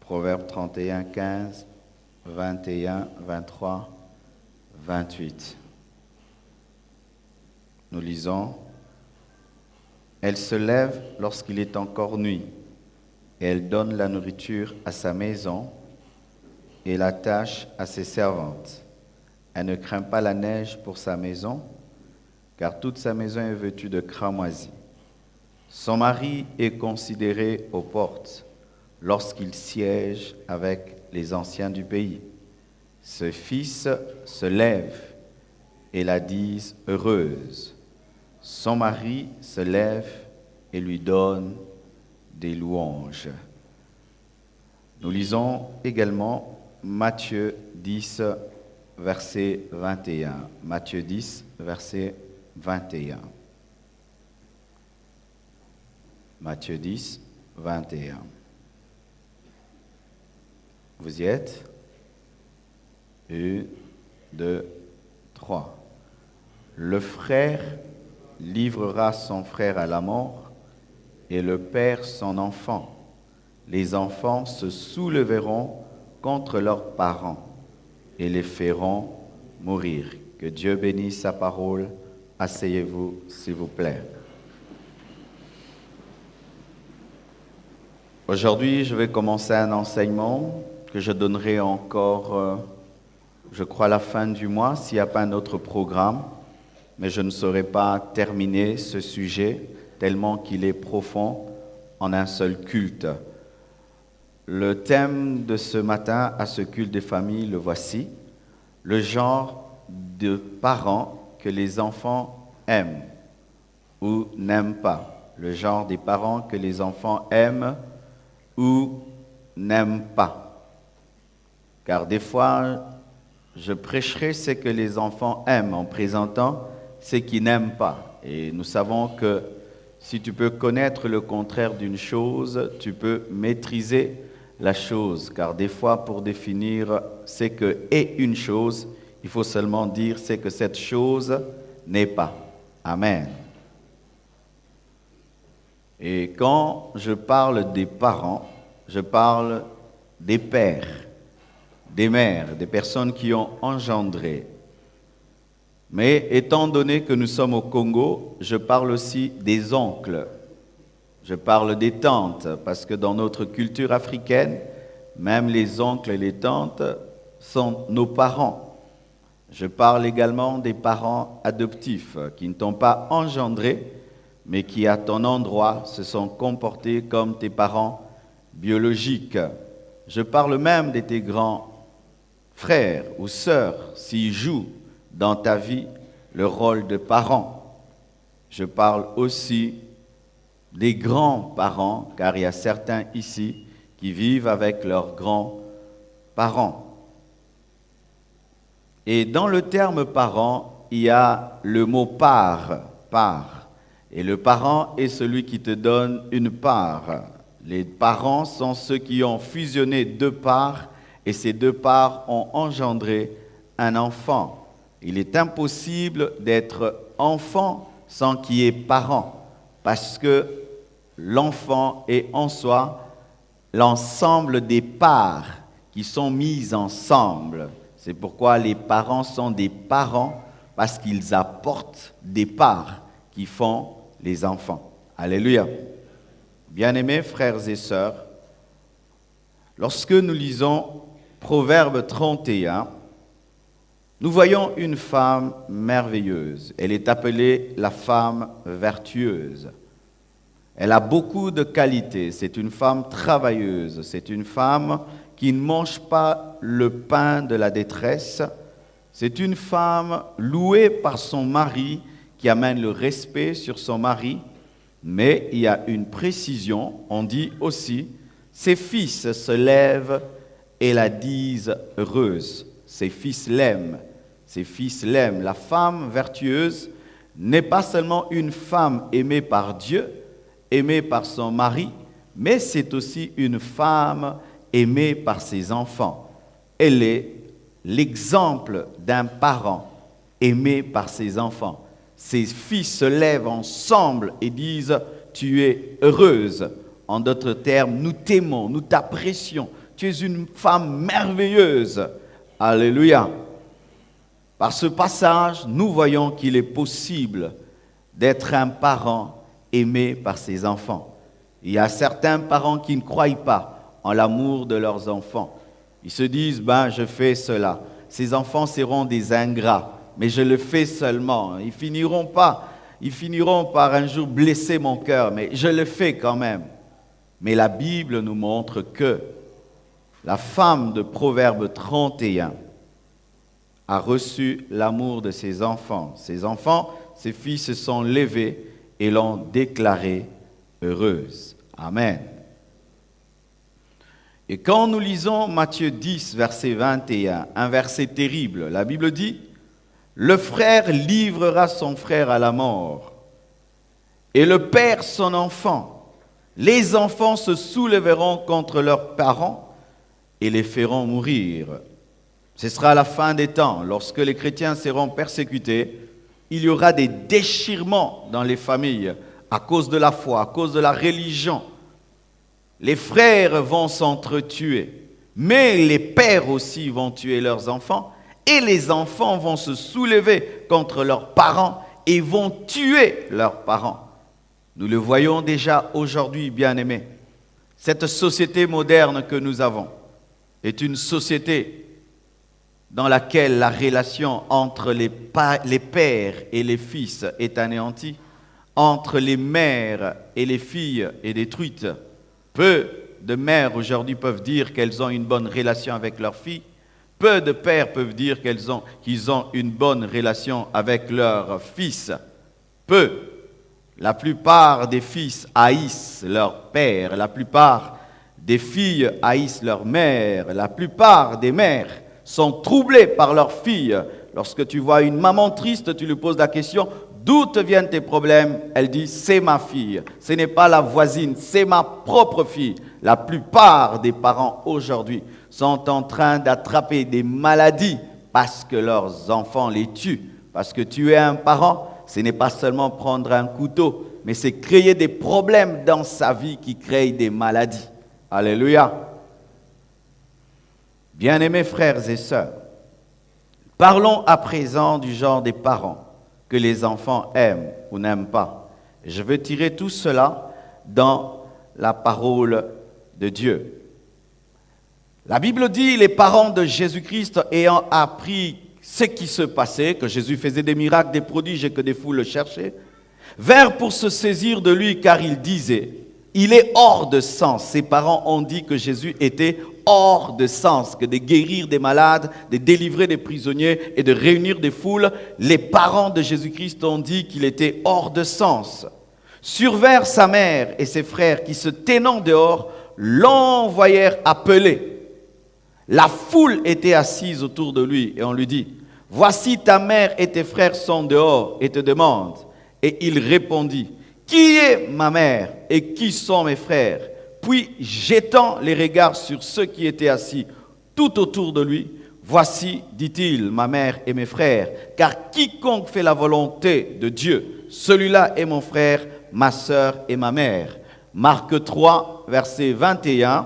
Proverbe 31, 15, 21, 23, 28. Nous lisons. Elle se lève lorsqu'il est encore nuit, et elle donne la nourriture à sa maison et la tâche à ses servantes. Elle ne craint pas la neige pour sa maison, car toute sa maison est vêtue de cramoisi. Son mari est considéré aux portes lorsqu'il siège avec les anciens du pays. Ce fils se lève et la disent heureuse. Son mari se lève et lui donne des louanges. Nous lisons également Matthieu 10, verset 21. Matthieu 10, verset 21. Matthieu 10, 21. Vous y êtes? 1, 2, 3. Le frère livrera son frère à la mort et le père son enfant. Les enfants se souleveront contre leurs parents et les feront mourir. Que Dieu bénisse sa parole. Asseyez-vous, s'il vous plaît. Aujourd'hui, je vais commencer un enseignement que je donnerai encore, je crois, à la fin du mois, s'il n'y a pas un autre programme. Mais je ne saurais pas terminer ce sujet tellement qu'il est profond en un seul culte. Le thème de ce matin à ce culte des familles, le voici: le genre de parents que les enfants aiment ou n'aiment pas. Le genre des parents que les enfants aiment ou n'aiment pas. Car des fois, je prêcherai ce que les enfants aiment en présentant ce qu'ils n'aiment pas. Et nous savons que si tu peux connaître le contraire d'une chose, tu peux maîtriser la chose. Car des fois, pour définir ce que est une chose, il faut seulement dire ce que cette chose n'est pas. Amen. Et quand je parle des parents, je parle des pères, des mères, des personnes qui ont engendré. Mais étant donné que nous sommes au Congo, je parle aussi des oncles. Je parle des tantes, parce que dans notre culture africaine, même les oncles et les tantes sont nos parents. Je parle également des parents adoptifs qui ne t'ont pas engendré, mais qui à ton endroit se sont comportés comme tes parents biologiques. Je parle même de tes grands frères ou sœurs s'ils jouent dans ta vie le rôle de parents. Je parle aussi des grands-parents, car il y a certains ici qui vivent avec leurs grands-parents. Et dans le terme parent, il y a le mot part. Et le parent est celui qui te donne une part. Les parents sont ceux qui ont fusionné deux parts, et ces deux parts ont engendré un enfant. Il est impossible d'être enfant sans qu'il y ait parent, parce que l'enfant est en soi l'ensemble des parts qui sont mises ensemble. C'est pourquoi les parents sont des parents, parce qu'ils apportent des parts qui font les enfants. Alléluia. Bien-aimés frères et sœurs, lorsque nous lisons Proverbe 31, nous voyons une femme merveilleuse. Elle est appelée la femme vertueuse. Elle a beaucoup de qualités. C'est une femme travailleuse. C'est une femme qui ne mange pas le pain de la détresse. C'est une femme louée par son mari, qui amène le respect sur son mari. Mais il y a une précision. On dit aussi, ses fils se lèvent et la disent heureuse. Ses fils l'aiment. Ses fils l'aiment. La femme vertueuse n'est pas seulement une femme aimée par Dieu, aimée par son mari, mais c'est aussi une femme aimée par ses enfants. Elle est l'exemple d'un parent aimé par ses enfants. Ses fils se lèvent ensemble et disent « Tu es heureuse ». En d'autres termes, nous t'aimons, nous t'apprécions, Tu es une femme merveilleuse. Alléluia. Par ce passage, nous voyons qu'il est possible d'être un parent aimé par ses enfants. Il y a certains parents qui ne croient pas en l'amour de leurs enfants. Ils se disent, je fais cela. Ces enfants seront des ingrats, mais je le fais seulement. Ils finiront par un jour blesser mon cœur, mais je le fais quand même. Mais la Bible nous montre que la femme de Proverbe 31 a reçu l'amour de ses enfants. Ses enfants, ses filles se sont levées et l'ont déclarée heureuse. Amen. Et quand nous lisons Matthieu 10, verset 21, un verset terrible, la Bible dit « Le frère livrera son frère à la mort, et le père son enfant. Les enfants se soulèveront contre leurs parents et les feront mourir. » Ce sera la fin des temps. Lorsque les chrétiens seront persécutés, il y aura des déchirements dans les familles à cause de la foi, à cause de la religion. Les frères vont s'entretuer, mais les pères aussi vont tuer leurs enfants et les enfants vont se soulever contre leurs parents et vont tuer leurs parents. Nous le voyons déjà aujourd'hui, bien-aimés. Cette société moderne que nous avons est une société dans laquelle la relation entre les pères et les fils est anéantie, entre les mères et les filles est détruite. Peu de mères aujourd'hui peuvent dire qu'elles ont une bonne relation avec leurs filles. Peu de pères peuvent dire qu'ils ont une bonne relation avec leurs fils. Peu. La plupart des fils haïssent leur père. La plupart des filles haïssent leur mère. La plupart des mères sont troublées par leurs filles. Lorsque tu vois une maman triste, tu lui poses la question « D'où te viennent tes problèmes ?» Elle dit « C'est ma fille. Ce n'est pas la voisine, c'est ma propre fille. » La plupart des parents aujourd'hui sont en train d'attraper des maladies parce que leurs enfants les tuent. Parce que tuer un parent, ce n'est pas seulement prendre un couteau, mais c'est créer des problèmes dans sa vie qui créent des maladies. Alléluia. Bien-aimés frères et sœurs, parlons à présent du genre des parents que les enfants aiment ou n'aiment pas. Je veux tirer tout cela dans la parole de Dieu. La Bible dit, les parents de Jésus-Christ ayant appris ce qui se passait, que Jésus faisait des miracles, des prodiges et que des foules le cherchaient, vinrent pour se saisir de lui car il disait, il est hors de sens. Ses parents ont dit que Jésus était hors de sens, que de guérir des malades, de délivrer des prisonniers et de réunir des foules. Les parents de Jésus-Christ ont dit qu'il était hors de sens. Survinrent sa mère et ses frères qui se tenant dehors, l'envoyèrent appeler. La foule était assise autour de lui et on lui dit, « Voici ta mère et tes frères sont dehors et te demandent. » Et il répondit, « Qui est ma mère et qui sont mes frères ?» Puis, jetant les regards sur ceux qui étaient assis tout autour de lui, « Voici, dit-il, ma mère et mes frères, car quiconque fait la volonté de Dieu, celui-là est mon frère, ma sœur et ma mère. » Marc 3, versets 21,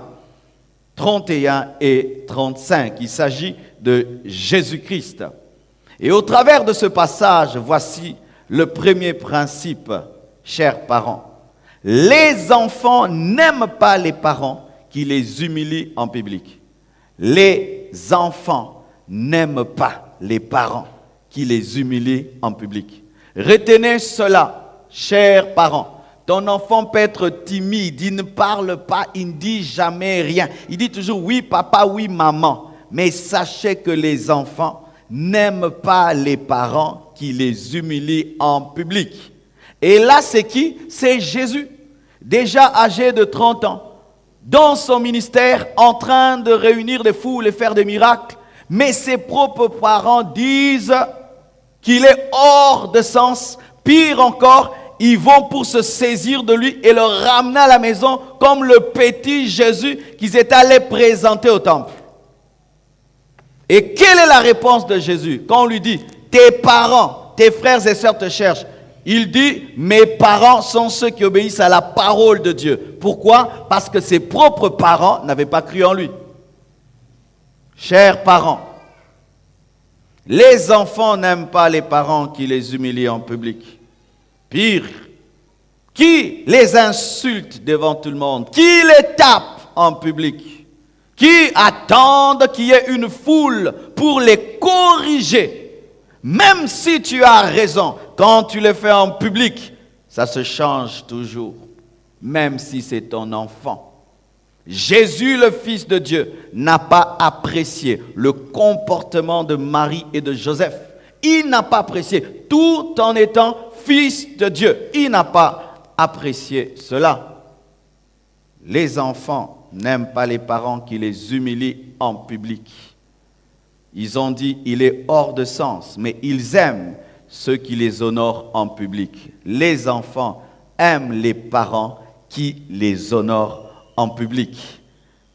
31 et 35. Il s'agit de Jésus-Christ. Et au travers de ce passage, voici le premier principe, chers parents. Les enfants n'aiment pas les parents qui les humilient en public. Les enfants n'aiment pas les parents qui les humilient en public. Retenez cela, chers parents. Ton enfant peut être timide, il ne parle pas, il ne dit jamais rien. Il dit toujours oui papa, oui maman. Mais sachez que les enfants n'aiment pas les parents qui les humilient en public. Et là, c'est qui? C'est Jésus, déjà âgé de 30 ans, dans son ministère, en train de réunir des foules et faire des miracles. Mais ses propres parents disent qu'il est hors de sens. Pire encore, ils vont pour se saisir de lui et le ramener à la maison comme le petit Jésus qu'ils étaient allés présenter au temple. Et quelle est la réponse de Jésus? Quand on lui dit, tes parents, tes frères et sœurs te cherchent. Il dit, mes parents sont ceux qui obéissent à la parole de Dieu. Pourquoi? Parce que ses propres parents n'avaient pas cru en lui. Chers parents, les enfants n'aiment pas les parents qui les humilient en public. Pire, qui les insulte devant tout le monde, qui les tape en public, qui attendent qu'il y ait une foule pour les corriger. Même si tu as raison, quand tu le fais en public, ça se change toujours, même si c'est ton enfant. Jésus, le Fils de Dieu, n'a pas apprécié le comportement de Marie et de Joseph. Il n'a pas apprécié, tout en étant Fils de Dieu. Il n'a pas apprécié cela. Les enfants n'aiment pas les parents qui les humilient en public. Ils ont dit, il est hors de sens, mais ils aiment ceux qui les honorent en public. Les enfants aiment les parents qui les honorent en public.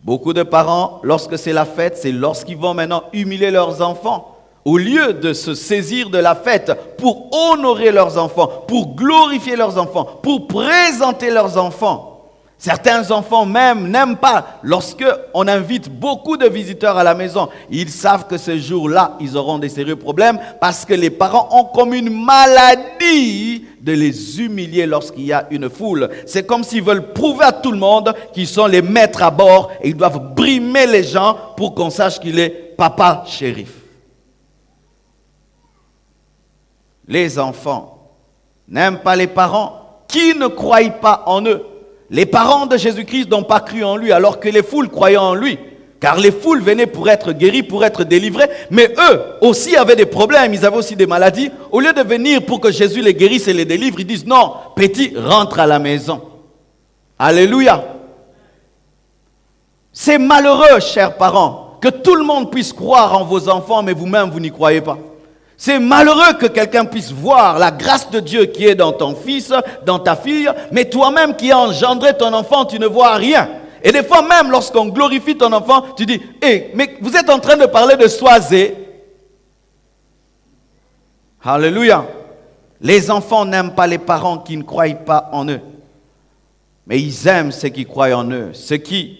Beaucoup de parents, lorsque c'est la fête, c'est lorsqu'ils vont maintenant humilier leurs enfants. Au lieu de se saisir de la fête pour honorer leurs enfants, pour glorifier leurs enfants, pour présenter leurs enfants. Certains enfants même n'aiment pas lorsque on invite beaucoup de visiteurs à la maison. Ils savent que ce jour-là, ils auront des sérieux problèmes parce que les parents ont comme une maladie de les humilier lorsqu'il y a une foule. C'est comme s'ils veulent prouver à tout le monde qu'ils sont les maîtres à bord et ils doivent brimer les gens pour qu'on sache qu'il est papa shérif. Les enfants n'aiment pas les parents qui ne croient pas en eux. Les parents de Jésus-Christ n'ont pas cru en lui alors que les foules croyaient en lui. Car les foules venaient pour être guéries, pour être délivrées. Mais eux aussi avaient des problèmes, ils avaient aussi des maladies. Au lieu de venir pour que Jésus les guérisse et les délivre, ils disent non, petit, rentre à la maison. Alléluia. C'est malheureux, chers parents, que tout le monde puisse croire en vos enfants, mais vous-même, vous n'y croyez pas. C'est malheureux que quelqu'un puisse voir la grâce de Dieu qui est dans ton fils, dans ta fille, mais toi-même qui as engendré ton enfant, tu ne vois rien. Et des fois même, lorsqu'on glorifie ton enfant, tu dis, mais vous êtes en train de parler de soisé. Alléluia. Les enfants n'aiment pas les parents qui ne croient pas en eux. Mais ils aiment ceux qui croient en eux, ceux qui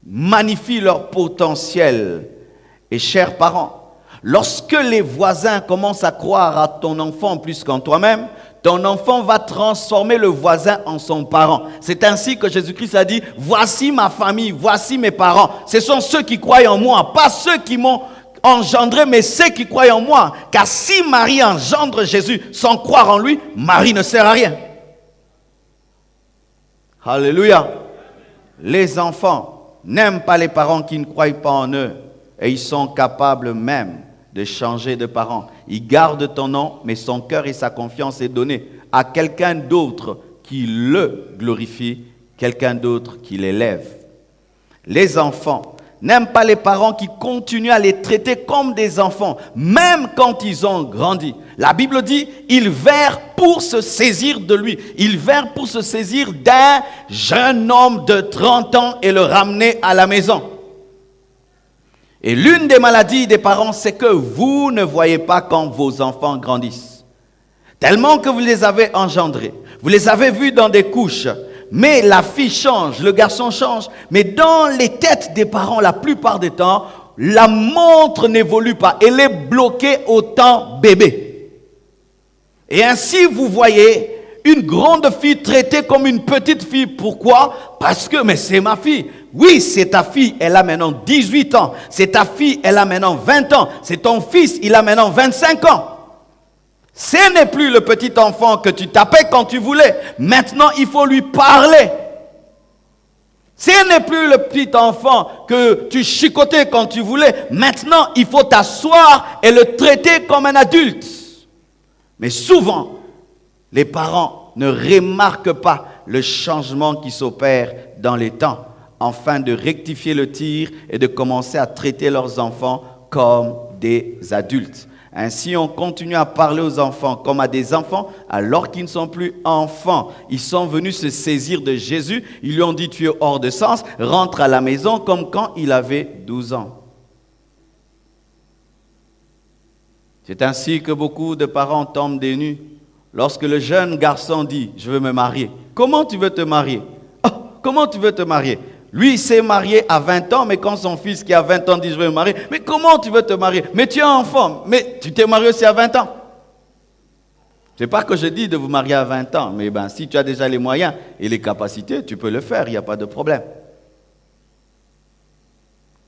magnifient leur potentiel. Et chers parents, lorsque les voisins commencent à croire à ton enfant plus qu'en toi-même, ton enfant va transformer le voisin en son parent. C'est ainsi que Jésus-Christ a dit, voici ma famille, voici mes parents. Ce sont ceux qui croient en moi, pas ceux qui m'ont engendré, mais ceux qui croient en moi. Car si Marie engendre Jésus sans croire en lui, Marie ne sert à rien. Alléluia. Les enfants n'aiment pas les parents qui ne croient pas en eux. Et ils sont capables même de changer de parents. Il garde ton nom, mais son cœur et sa confiance est donné à quelqu'un d'autre qui le glorifie, quelqu'un d'autre qui l'élève. Les enfants n'aiment pas les parents qui continuent à les traiter comme des enfants, même quand ils ont grandi. La Bible dit, ils vinrent pour se saisir de lui. Ils vinrent pour se saisir d'un jeune homme de 30 ans et le ramener à la maison. Et l'une des maladies des parents, c'est que vous ne voyez pas quand vos enfants grandissent. Tellement que vous les avez engendrés. Vous les avez vus dans des couches. Mais la fille change, le garçon change. Mais dans les têtes des parents, la plupart des temps, la montre n'évolue pas. Elle est bloquée au temps bébé. Et ainsi, vous voyez une grande fille traitée comme une petite fille. Pourquoi? Parce que, mais c'est ma fille. Oui, c'est ta fille, elle a maintenant 18 ans. C'est ta fille, elle a maintenant 20 ans. C'est ton fils, il a maintenant 25 ans. Ce n'est plus le petit enfant que tu tapais quand tu voulais. Maintenant, il faut lui parler. Ce n'est plus le petit enfant que tu chicotais quand tu voulais. Maintenant, il faut t'asseoir et le traiter comme un adulte. Mais souvent, les parents ne remarquent pas le changement qui s'opère dans les temps, afin de rectifier le tir et de commencer à traiter leurs enfants comme des adultes. Ainsi, on continue à parler aux enfants comme à des enfants alors qu'ils ne sont plus enfants. Ils sont venus se saisir de Jésus. Ils lui ont dit, tu es hors de sens, rentre à la maison comme quand il avait 12 ans. C'est ainsi que beaucoup de parents tombent des nues. Lorsque le jeune garçon dit, je veux me marier. Comment tu veux te marier? Oh, comment tu veux te marier? Lui, il s'est marié à 20 ans, mais quand son fils qui a 20 ans dit « je veux me marier », mais comment tu veux te marier? Mais tu es enfant, mais tu t'es marié aussi à 20 ans. C'est pas que je dis de vous marier à 20 ans, mais ben, si tu as déjà les moyens et les capacités, tu peux le faire, il n'y a pas de problème.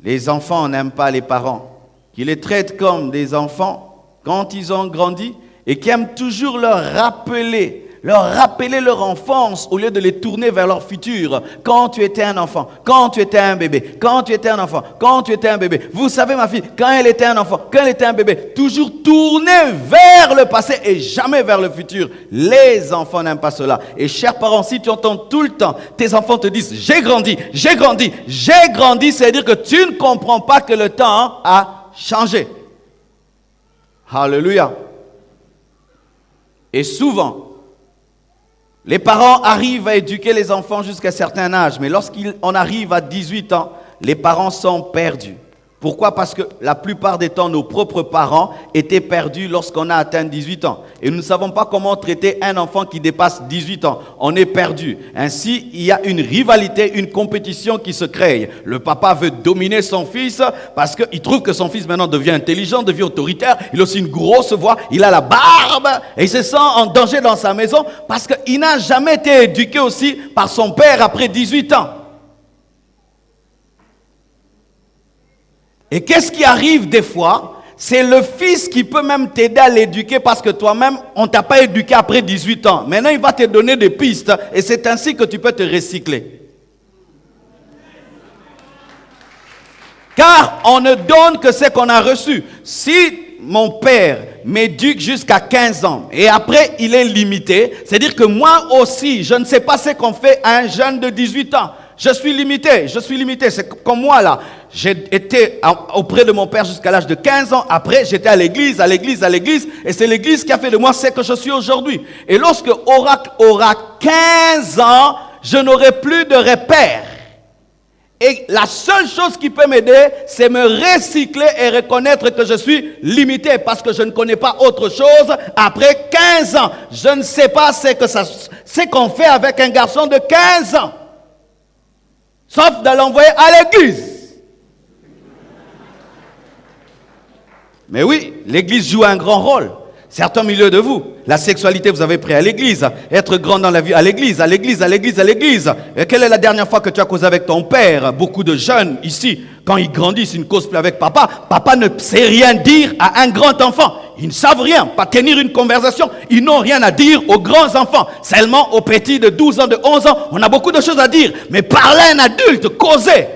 Les enfants n'aiment pas les parents, qui les traitent comme des enfants quand ils ont grandi et qui aiment toujours leur rappeler leur enfance au lieu de les tourner vers leur futur. Quand tu étais un enfant, quand tu étais un bébé, quand tu étais un enfant, quand tu étais un bébé. Vous savez ma fille, quand elle était un enfant, quand elle était un bébé, toujours tourner vers le passé et jamais vers le futur. Les enfants n'aiment pas cela. Et chers parents, si tu entends tout le temps, tes enfants te disent « j'ai grandi, j'ai grandi, j'ai grandi », c'est-à-dire que tu ne comprends pas que le temps a changé. Alléluia. Et souvent, les parents arrivent à éduquer les enfants jusqu'à un certain âge, mais lorsqu'on arrive à 18 ans, les parents sont perdus. Pourquoi? Parce que la plupart des temps, nos propres parents étaient perdus lorsqu'on a atteint 18 ans. Et nous ne savons pas comment traiter un enfant qui dépasse 18 ans. On est perdu. Ainsi, il y a une rivalité, une compétition qui se crée. Le papa veut dominer son fils parce qu'il trouve que son fils maintenant devient intelligent, devient autoritaire. Il a aussi une grosse voix, il a la barbe et il se sent en danger dans sa maison parce qu'il n'a jamais été éduqué aussi par son père après 18 ans. Et qu'est-ce qui arrive des fois? C'est le fils qui peut même t'aider à l'éduquer parce que toi-même, on ne t'a pas éduqué après 18 ans. Maintenant, il va te donner des pistes et c'est ainsi que tu peux te recycler. Car on ne donne que ce qu'on a reçu. Si mon père m'éduque jusqu'à 15 ans et après il est limité, c'est-à-dire que moi aussi, je ne sais pas ce qu'on fait à un jeune de 18 ans. Je suis limité. C'est comme moi là. J'ai été auprès de mon père jusqu'à l'âge de 15 ans. Après, j'étais à l'église. Et c'est l'église qui a fait de moi ce que je suis aujourd'hui. Et lorsque Oracle aura 15 ans, je n'aurai plus de repères. Et la seule chose qui peut m'aider, c'est me recycler et reconnaître que je suis limité parce que je ne connais pas autre chose après 15 ans. Je ne sais pas ce qu'on fait avec un garçon de 15 ans. Sauf de l'envoyer à l'église. Mais oui, l'église joue un grand rôle. Certains milieux de vous, la sexualité vous avez pris à l'église. Être grand dans la vie à l'église. Et quelle est la dernière fois que tu as causé avec ton père? Beaucoup de jeunes ici, quand ils grandissent, ils ne causent plus avec papa. Papa ne sait rien dire à un grand enfant. Ils ne savent rien, pas tenir une conversation. Ils n'ont rien à dire aux grands enfants. Seulement aux petits de 12 ans, de 11 ans, on a beaucoup de choses à dire. Mais parler à un adulte, causer,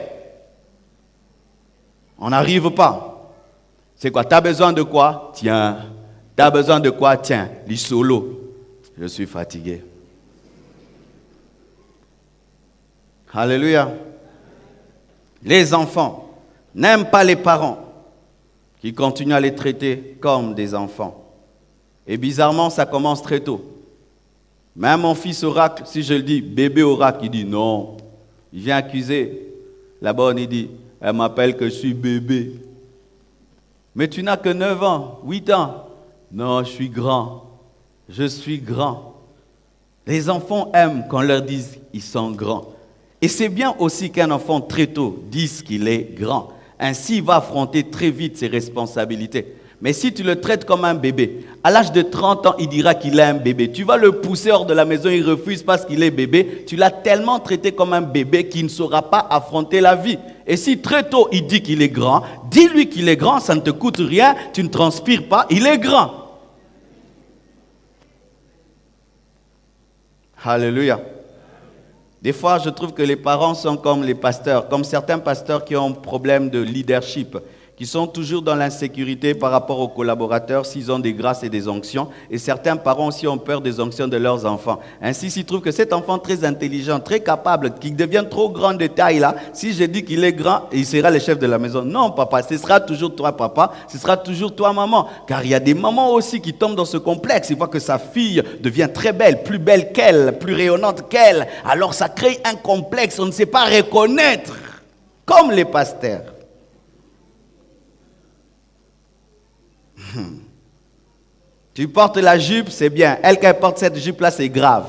on n'arrive pas. C'est quoi? Tu as besoin de quoi? Tiens. Tu as besoin de quoi? Tiens, lis solo. Je suis fatigué. Alléluia. Les enfants n'aiment pas les parents qui continuent à les traiter comme des enfants. Et bizarrement, ça commence très tôt. Même mon fils Oracle, si je le dis, bébé Oracle, il dit non. Il vient accuser la bonne, il dit, elle m'appelle que je suis bébé. Mais tu n'as que 9 ans, 8 ans. Non, je suis grand. Je suis grand. Les enfants aiment qu'on leur dise ils sont grands. Et c'est bien aussi qu'un enfant très tôt dise qu'il est grand. Ainsi, il va affronter très vite ses responsabilités. Mais si tu le traites comme un bébé, à l'âge de 30 ans, il dira qu'il est un bébé. Tu vas le pousser hors de la maison, il refuse parce qu'il est bébé. Tu l'as tellement traité comme un bébé qu'il ne saura pas affronter la vie. Et si très tôt, il dit qu'il est grand, dis-lui qu'il est grand, ça ne te coûte rien, tu ne transpires pas, il est grand. Alléluia. Des fois, je trouve que les parents sont comme les pasteurs, comme certains pasteurs qui ont un problème de leadership, qui sont toujours dans l'insécurité par rapport aux collaborateurs s'ils ont des grâces et des onctions. Et certains parents aussi ont peur des onctions de leurs enfants. Ainsi, s'ils trouvent que cet enfant très intelligent, très capable, qui devient trop grand de taille là, si je dis qu'il est grand, il sera le chef de la maison. Non, papa, ce sera toujours toi, papa, ce sera toujours toi, maman. Car il y a des mamans aussi qui tombent dans ce complexe. Ils voient que sa fille devient très belle qu'elle, plus rayonnante qu'elle. Alors ça crée un complexe, on ne sait pas reconnaître, comme les pasteurs. Tu portes la jupe, c'est bien. Elle, qu'elle porte cette jupe-là, c'est grave.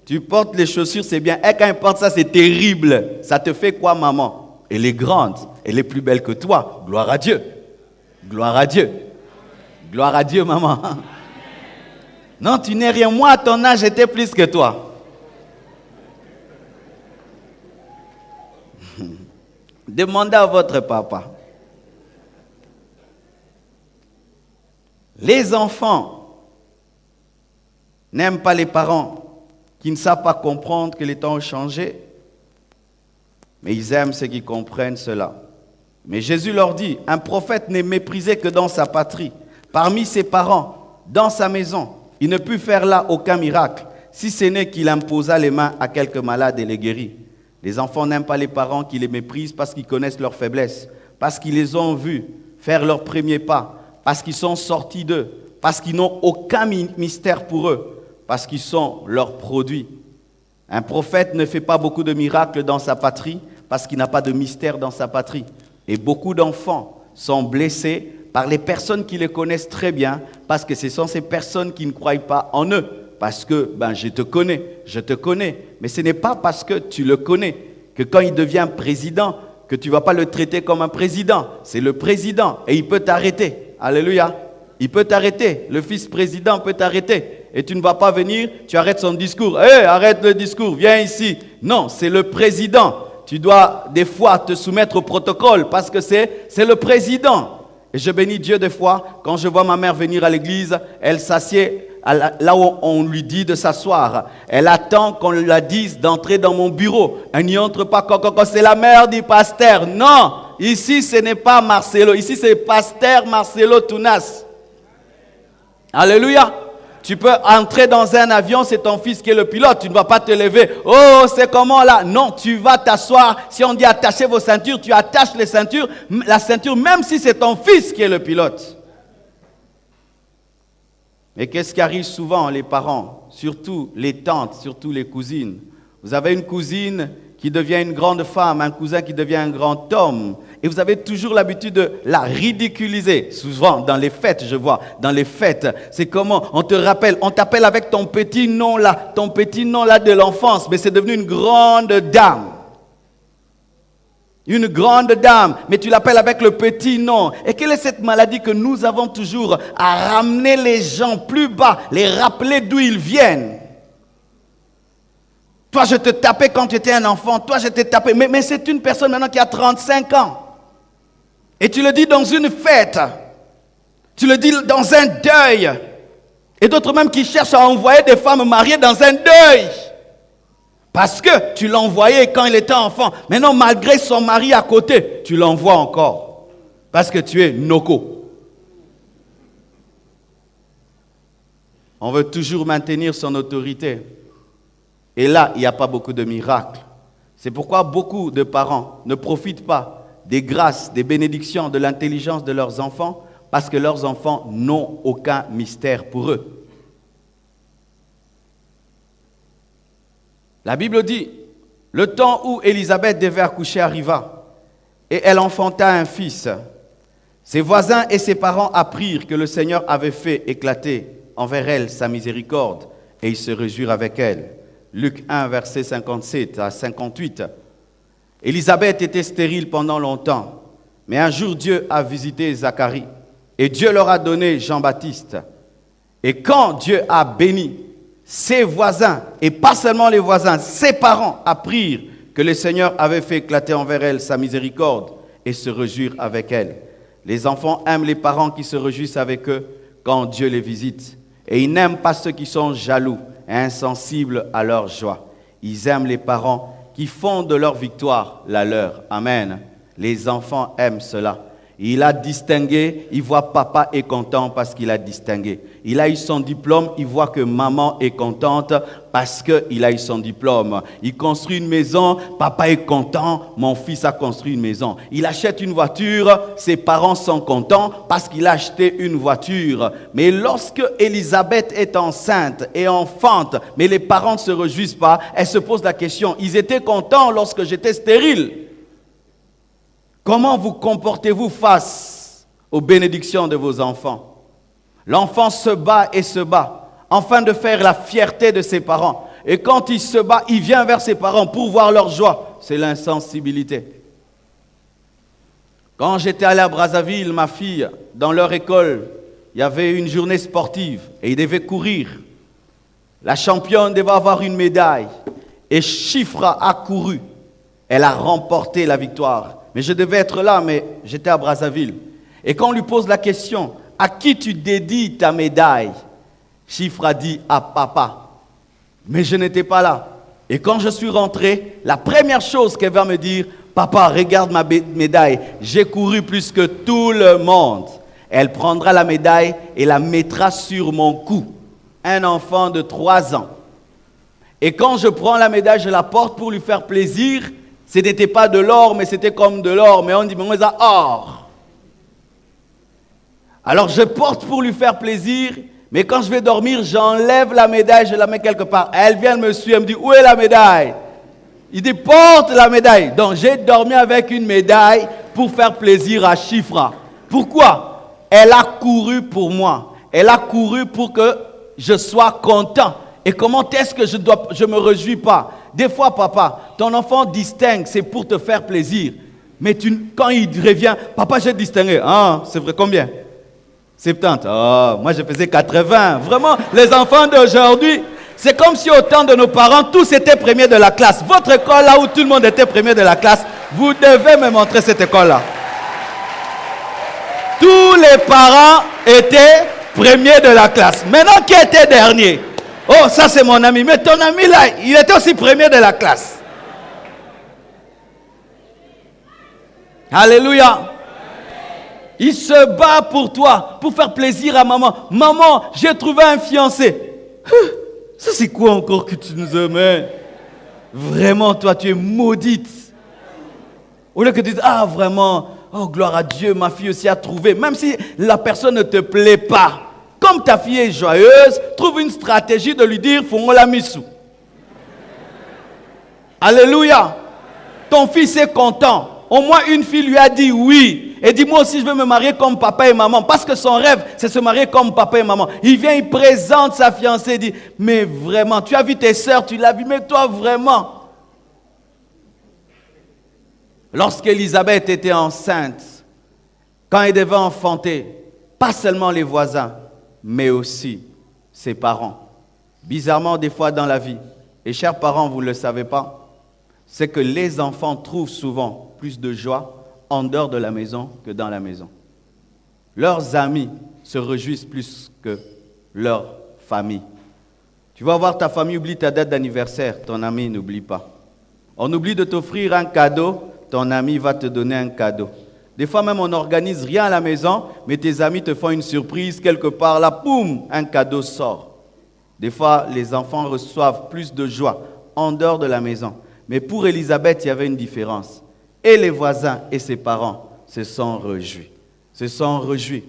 Tu portes les chaussures, c'est bien. Et quand elle porte ça, c'est terrible. Ça te fait quoi, maman? Elle est grande. Elle est plus belle que toi. Gloire à Dieu. Gloire à Dieu. Gloire à Dieu, maman. Non, tu n'es rien. Moi, à ton âge, j'étais plus que toi. Demandez à votre papa. Les enfants n'aiment pas les parents qui ne savent pas comprendre que les temps ont changé, mais ils aiment ceux qui comprennent cela. Mais Jésus leur dit, un prophète n'est méprisé que dans sa patrie, parmi ses parents, dans sa maison. Il ne put faire là aucun miracle, si ce n'est qu'il imposa les mains à quelques malades et les guérit. Les enfants n'aiment pas les parents qui les méprisent parce qu'ils connaissent leurs faiblesses, parce qu'ils les ont vus faire leurs premiers pas, parce qu'ils sont sortis d'eux, parce qu'ils n'ont aucun mystère pour eux, parce qu'ils sont leurs produits. Un prophète ne fait pas beaucoup de miracles dans sa patrie parce qu'il n'a pas de mystère dans sa patrie. Et beaucoup d'enfants sont blessés par les personnes qui les connaissent très bien parce que ce sont ces personnes qui ne croient pas en eux. Parce que je te connais. Mais ce n'est pas parce que tu le connais que quand il devient président, que tu ne vas pas le traiter comme un président. C'est le président et il peut t'arrêter. Alléluia. Il peut t'arrêter. Le fils président peut t'arrêter. Et tu ne vas pas venir, tu arrêtes son discours. Arrête le discours, viens ici. Non, c'est le président. Tu dois des fois te soumettre au protocole parce que c'est le président. Et je bénis Dieu des fois, quand je vois ma mère venir à l'église, elle s'assied là où on lui dit de s'asseoir. Elle attend qu'on la dise d'entrer dans mon bureau. Elle n'y entre pas quand c'est la mère du pasteur. Non, ici ce n'est pas Marcelo, ici c'est pasteur Marcelo Tunas. Alléluia. Tu peux entrer dans un avion, c'est ton fils qui est le pilote, tu ne vas pas te lever. Oh, c'est comment là? Non, tu vas t'asseoir. Si on dit attacher vos ceintures, tu attaches les ceintures, la ceinture, même si c'est ton fils qui est le pilote. Mais qu'est-ce qui arrive souvent, les parents, surtout les tantes, surtout les cousines? Vous avez une cousine qui devient une grande femme, un cousin qui devient un grand homme. Et vous avez toujours l'habitude de la ridiculiser. Souvent, dans les fêtes, je vois, dans les fêtes, c'est comment on te rappelle, on t'appelle avec ton petit nom là de l'enfance, mais c'est devenu une grande dame. Une grande dame, mais tu l'appelles avec le petit nom. Et quelle est cette maladie que nous avons toujours à ramener les gens plus bas, les rappeler d'où ils viennent? Toi, je te tapais quand tu étais un enfant. Toi, je t'ai tapé. Mais c'est une personne maintenant qui a 35 ans. Et tu le dis dans une fête. Tu le dis dans un deuil. Et d'autres même qui cherchent à envoyer des femmes mariées dans un deuil. Parce que tu l'envoyais quand il était enfant. Maintenant, malgré son mari à côté, tu l'envoies encore. Parce que tu es noko. On veut toujours maintenir son autorité. Et là, il n'y a pas beaucoup de miracles. C'est pourquoi beaucoup de parents ne profitent pas des grâces, des bénédictions, de l'intelligence de leurs enfants, parce que leurs enfants n'ont aucun mystère pour eux. La Bible dit, le temps où Élisabeth devait accoucher arriva, et elle enfanta un fils. Ses voisins et ses parents apprirent que le Seigneur avait fait éclater envers elle sa miséricorde, et ils se réjouirent avec elle. Luc 1, verset 57 à 58. Élisabeth était stérile pendant longtemps, mais un jour Dieu a visité Zacharie, et Dieu leur a donné Jean-Baptiste. Et quand Dieu a béni, ses voisins, et pas seulement les voisins, ses parents apprirent que le Seigneur avait fait éclater envers elle sa miséricorde, et se réjouirent avec elle. Les enfants aiment les parents qui se réjouissent avec eux quand Dieu les visite, et ils n'aiment pas ceux qui sont jaloux et insensibles à leur joie. Ils aiment les parents qui font de leur victoire la leur. Amen. Les enfants aiment cela. Il a distingué, il voit papa est content parce qu'il a distingué. Il a eu son diplôme, il voit que maman est contente parce qu'il a eu son diplôme. Il construit une maison, papa est content, mon fils a construit une maison. Il achète une voiture, ses parents sont contents parce qu'il a acheté une voiture. Mais lorsque Élisabeth est enceinte et enfante, mais les parents ne se réjouissent pas, elle se pose la question, ils étaient contents lorsque j'étais stérile. Comment vous comportez-vous face aux bénédictions de vos enfants? L'enfant se bat et se bat, afin de faire la fierté de ses parents. Et quand il se bat, il vient vers ses parents pour voir leur joie. C'est l'insensibilité. Quand j'étais allé à Brazzaville, ma fille, dans leur école, il y avait une journée sportive et ils devaient courir. La championne devait avoir une médaille. Et Chifra a couru. Elle a remporté la victoire. Mais je devais être là, mais j'étais à Brazzaville. Et quand on lui pose la question, à qui tu dédies ta médaille? Chifra dit à papa. Mais je n'étais pas là. Et quand je suis rentré, la première chose qu'elle va me dire, papa, regarde ma médaille. J'ai couru plus que tout le monde. Elle prendra la médaille et la mettra sur mon cou. Un enfant de 3 ans. Et quand je prends la médaille, je la porte pour lui faire plaisir. Ce n'était pas de l'or, mais c'était comme de l'or. Mais on dit, mais on a or. Alors je porte pour lui faire plaisir. Mais quand je vais dormir, j'enlève la médaille, je la mets quelque part. Elle vient me suivre, elle me dit, où est la médaille? Il dit, porte la médaille. Donc j'ai dormi avec une médaille pour faire plaisir à Chifra. Pourquoi? Elle a couru pour moi. Elle a couru pour que je sois content. Et comment est-ce que je ne me réjouis pas? Des fois, papa, ton enfant distingue, c'est pour te faire plaisir. Mais quand il revient, papa, j'ai distingué. Ah, c'est vrai, combien? 70. Oh, moi, je faisais 80. Vraiment, les enfants d'aujourd'hui, c'est comme si au temps de nos parents, tous étaient premiers de la classe. Votre école, là où tout le monde était premier de la classe, vous devez me montrer cette école-là. Tous les parents étaient premiers de la classe. Maintenant, qui était dernier? Oh, ça c'est mon ami. Mais ton ami là, il était aussi premier de la classe. Alléluia. Il se bat pour toi, pour faire plaisir à maman. Maman, j'ai trouvé un fiancé. Ça c'est quoi encore que tu nous amènes? Vraiment, toi tu es maudite. Au lieu que tu dises, ah vraiment, oh gloire à Dieu, ma fille aussi a trouvé. Même si la personne ne te plaît pas. Comme ta fille est joyeuse, trouve une stratégie de lui dire, faut la missou. Alléluia. Ton fils est content. Au moins une fille lui a dit oui. Et dit, moi aussi je veux me marier comme papa et maman. Parce que son rêve, c'est se marier comme papa et maman. Il vient, il présente sa fiancée, il dit, mais vraiment, tu as vu tes sœurs, tu l'as vu, mais toi vraiment. Lorsqu'Élisabeth était enceinte, quand elle devait enfanter, pas seulement les voisins, mais aussi ses parents. Bizarrement, des fois dans la vie, et chers parents, vous ne le savez pas, c'est que les enfants trouvent souvent plus de joie en dehors de la maison que dans la maison. Leurs amis se réjouissent plus que leur famille. Tu vas voir ta famille, oublie ta date d'anniversaire, ton ami n'oublie pas. On oublie de t'offrir un cadeau, ton ami va te donner un cadeau. Des fois même on n'organise rien à la maison, mais tes amis te font une surprise quelque part, là, boum, un cadeau sort. Des fois les enfants reçoivent plus de joie en dehors de la maison. Mais pour Élisabeth, il y avait une différence. Et les voisins et ses parents se sont réjouis. Se sont réjouis.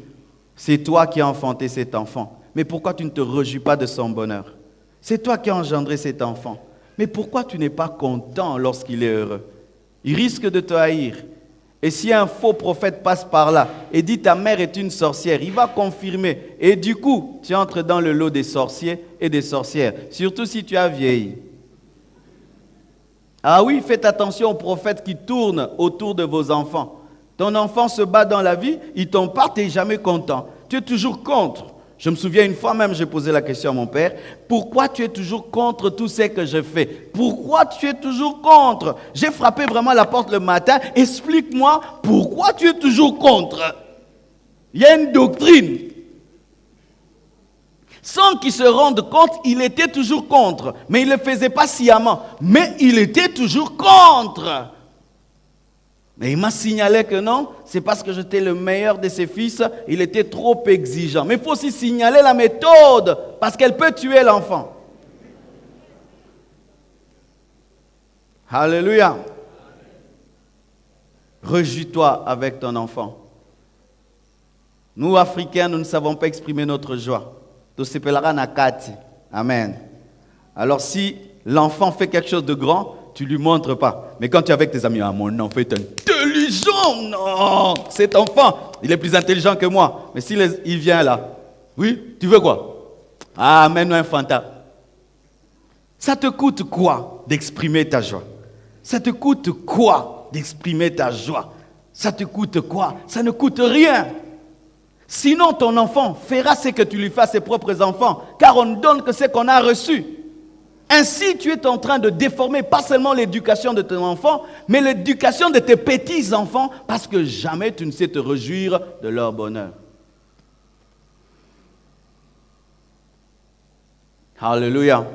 C'est toi qui as enfanté cet enfant. Mais pourquoi tu ne te réjouis pas de son bonheur? C'est toi qui as engendré cet enfant. Mais pourquoi tu n'es pas content lorsqu'il est heureux? Il risque de te haïr. Et si un faux prophète passe par là et dit ta mère est une sorcière, il va confirmer. Et du coup, tu entres dans le lot des sorciers et des sorcières. Surtout si tu as vieilli. Ah oui, faites attention aux prophètes qui tournent autour de vos enfants. Ton enfant se bat dans la vie, il t'en part, tu n'es jamais content. Tu es toujours contre. Je me souviens une fois même, j'ai posé la question à mon père, pourquoi tu es toujours contre tout ce que je fais? Pourquoi tu es toujours contre? J'ai frappé vraiment la porte le matin, explique-moi pourquoi tu es toujours contre. Il y a une doctrine. Sans qu'il se rende compte, il était toujours contre. Mais il ne le faisait pas sciemment. Mais il était toujours contre. Mais il m'a signalé que non, c'est parce que j'étais le meilleur de ses fils, il était trop exigeant. Mais il faut aussi signaler la méthode, parce qu'elle peut tuer l'enfant. Alléluia. Réjouis-toi avec ton enfant. Nous, Africains, nous ne savons pas exprimer notre joie. Amen. Alors si l'enfant fait quelque chose de grand, tu ne lui montres pas. Mais quand tu es avec tes amis, ah, mon enfant est intelligent. Non, cet enfant, il est plus intelligent que moi. Mais s'il vient là, oui, tu veux quoi? Ah, amène-nous un fanta. Ça te coûte quoi d'exprimer ta joie? Ça te coûte quoi d'exprimer ta joie? Ça te coûte quoi? Ça ne coûte rien. Sinon, ton enfant fera ce que tu lui fais à ses propres enfants, car on ne donne que ce qu'on a reçu. Ainsi, tu es en train de déformer pas seulement l'éducation de ton enfant, mais l'éducation de tes petits-enfants, parce que jamais tu ne sais te réjouir de leur bonheur. Alléluia.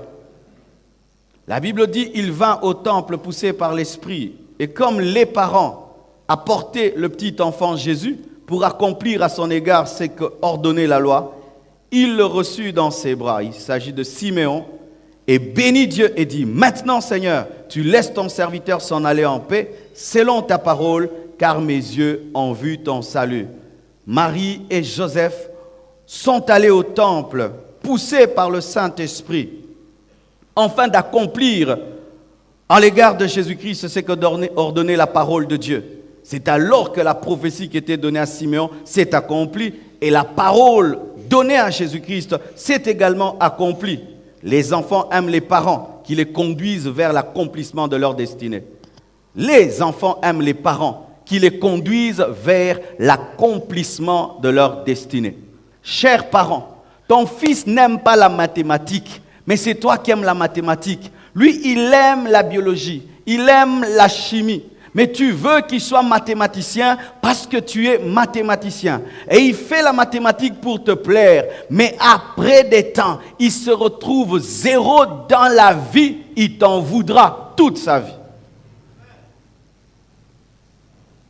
La Bible dit, il vint au temple poussé par l'Esprit, et comme les parents apportaient le petit enfant Jésus pour accomplir à son égard ce qu'ordonnait la loi, il le reçut dans ses bras. Il s'agit de Siméon, et bénit Dieu et dit, maintenant Seigneur, tu laisses ton serviteur s'en aller en paix, selon ta parole, car mes yeux ont vu ton salut. Marie et Joseph sont allés au temple, poussés par le Saint-Esprit, afin d'accomplir en l'égard de Jésus-Christ ce qu'ordonnait la parole de Dieu. C'est alors que la prophétie qui était donnée à Siméon s'est accomplie et la parole donnée à Jésus-Christ s'est également accomplie. Les enfants aiment les parents qui les conduisent vers l'accomplissement de leur destinée. Les enfants aiment les parents qui les conduisent vers l'accomplissement de leur destinée. Chers parents, ton fils n'aime pas la mathématique, mais c'est toi qui aimes la mathématique. Lui, il aime la biologie, il aime la chimie. Mais tu veux qu'il soit mathématicien parce que tu es mathématicien. Et il fait la mathématique pour te plaire. Mais après des temps, il se retrouve zéro dans la vie. Il t'en voudra toute sa vie.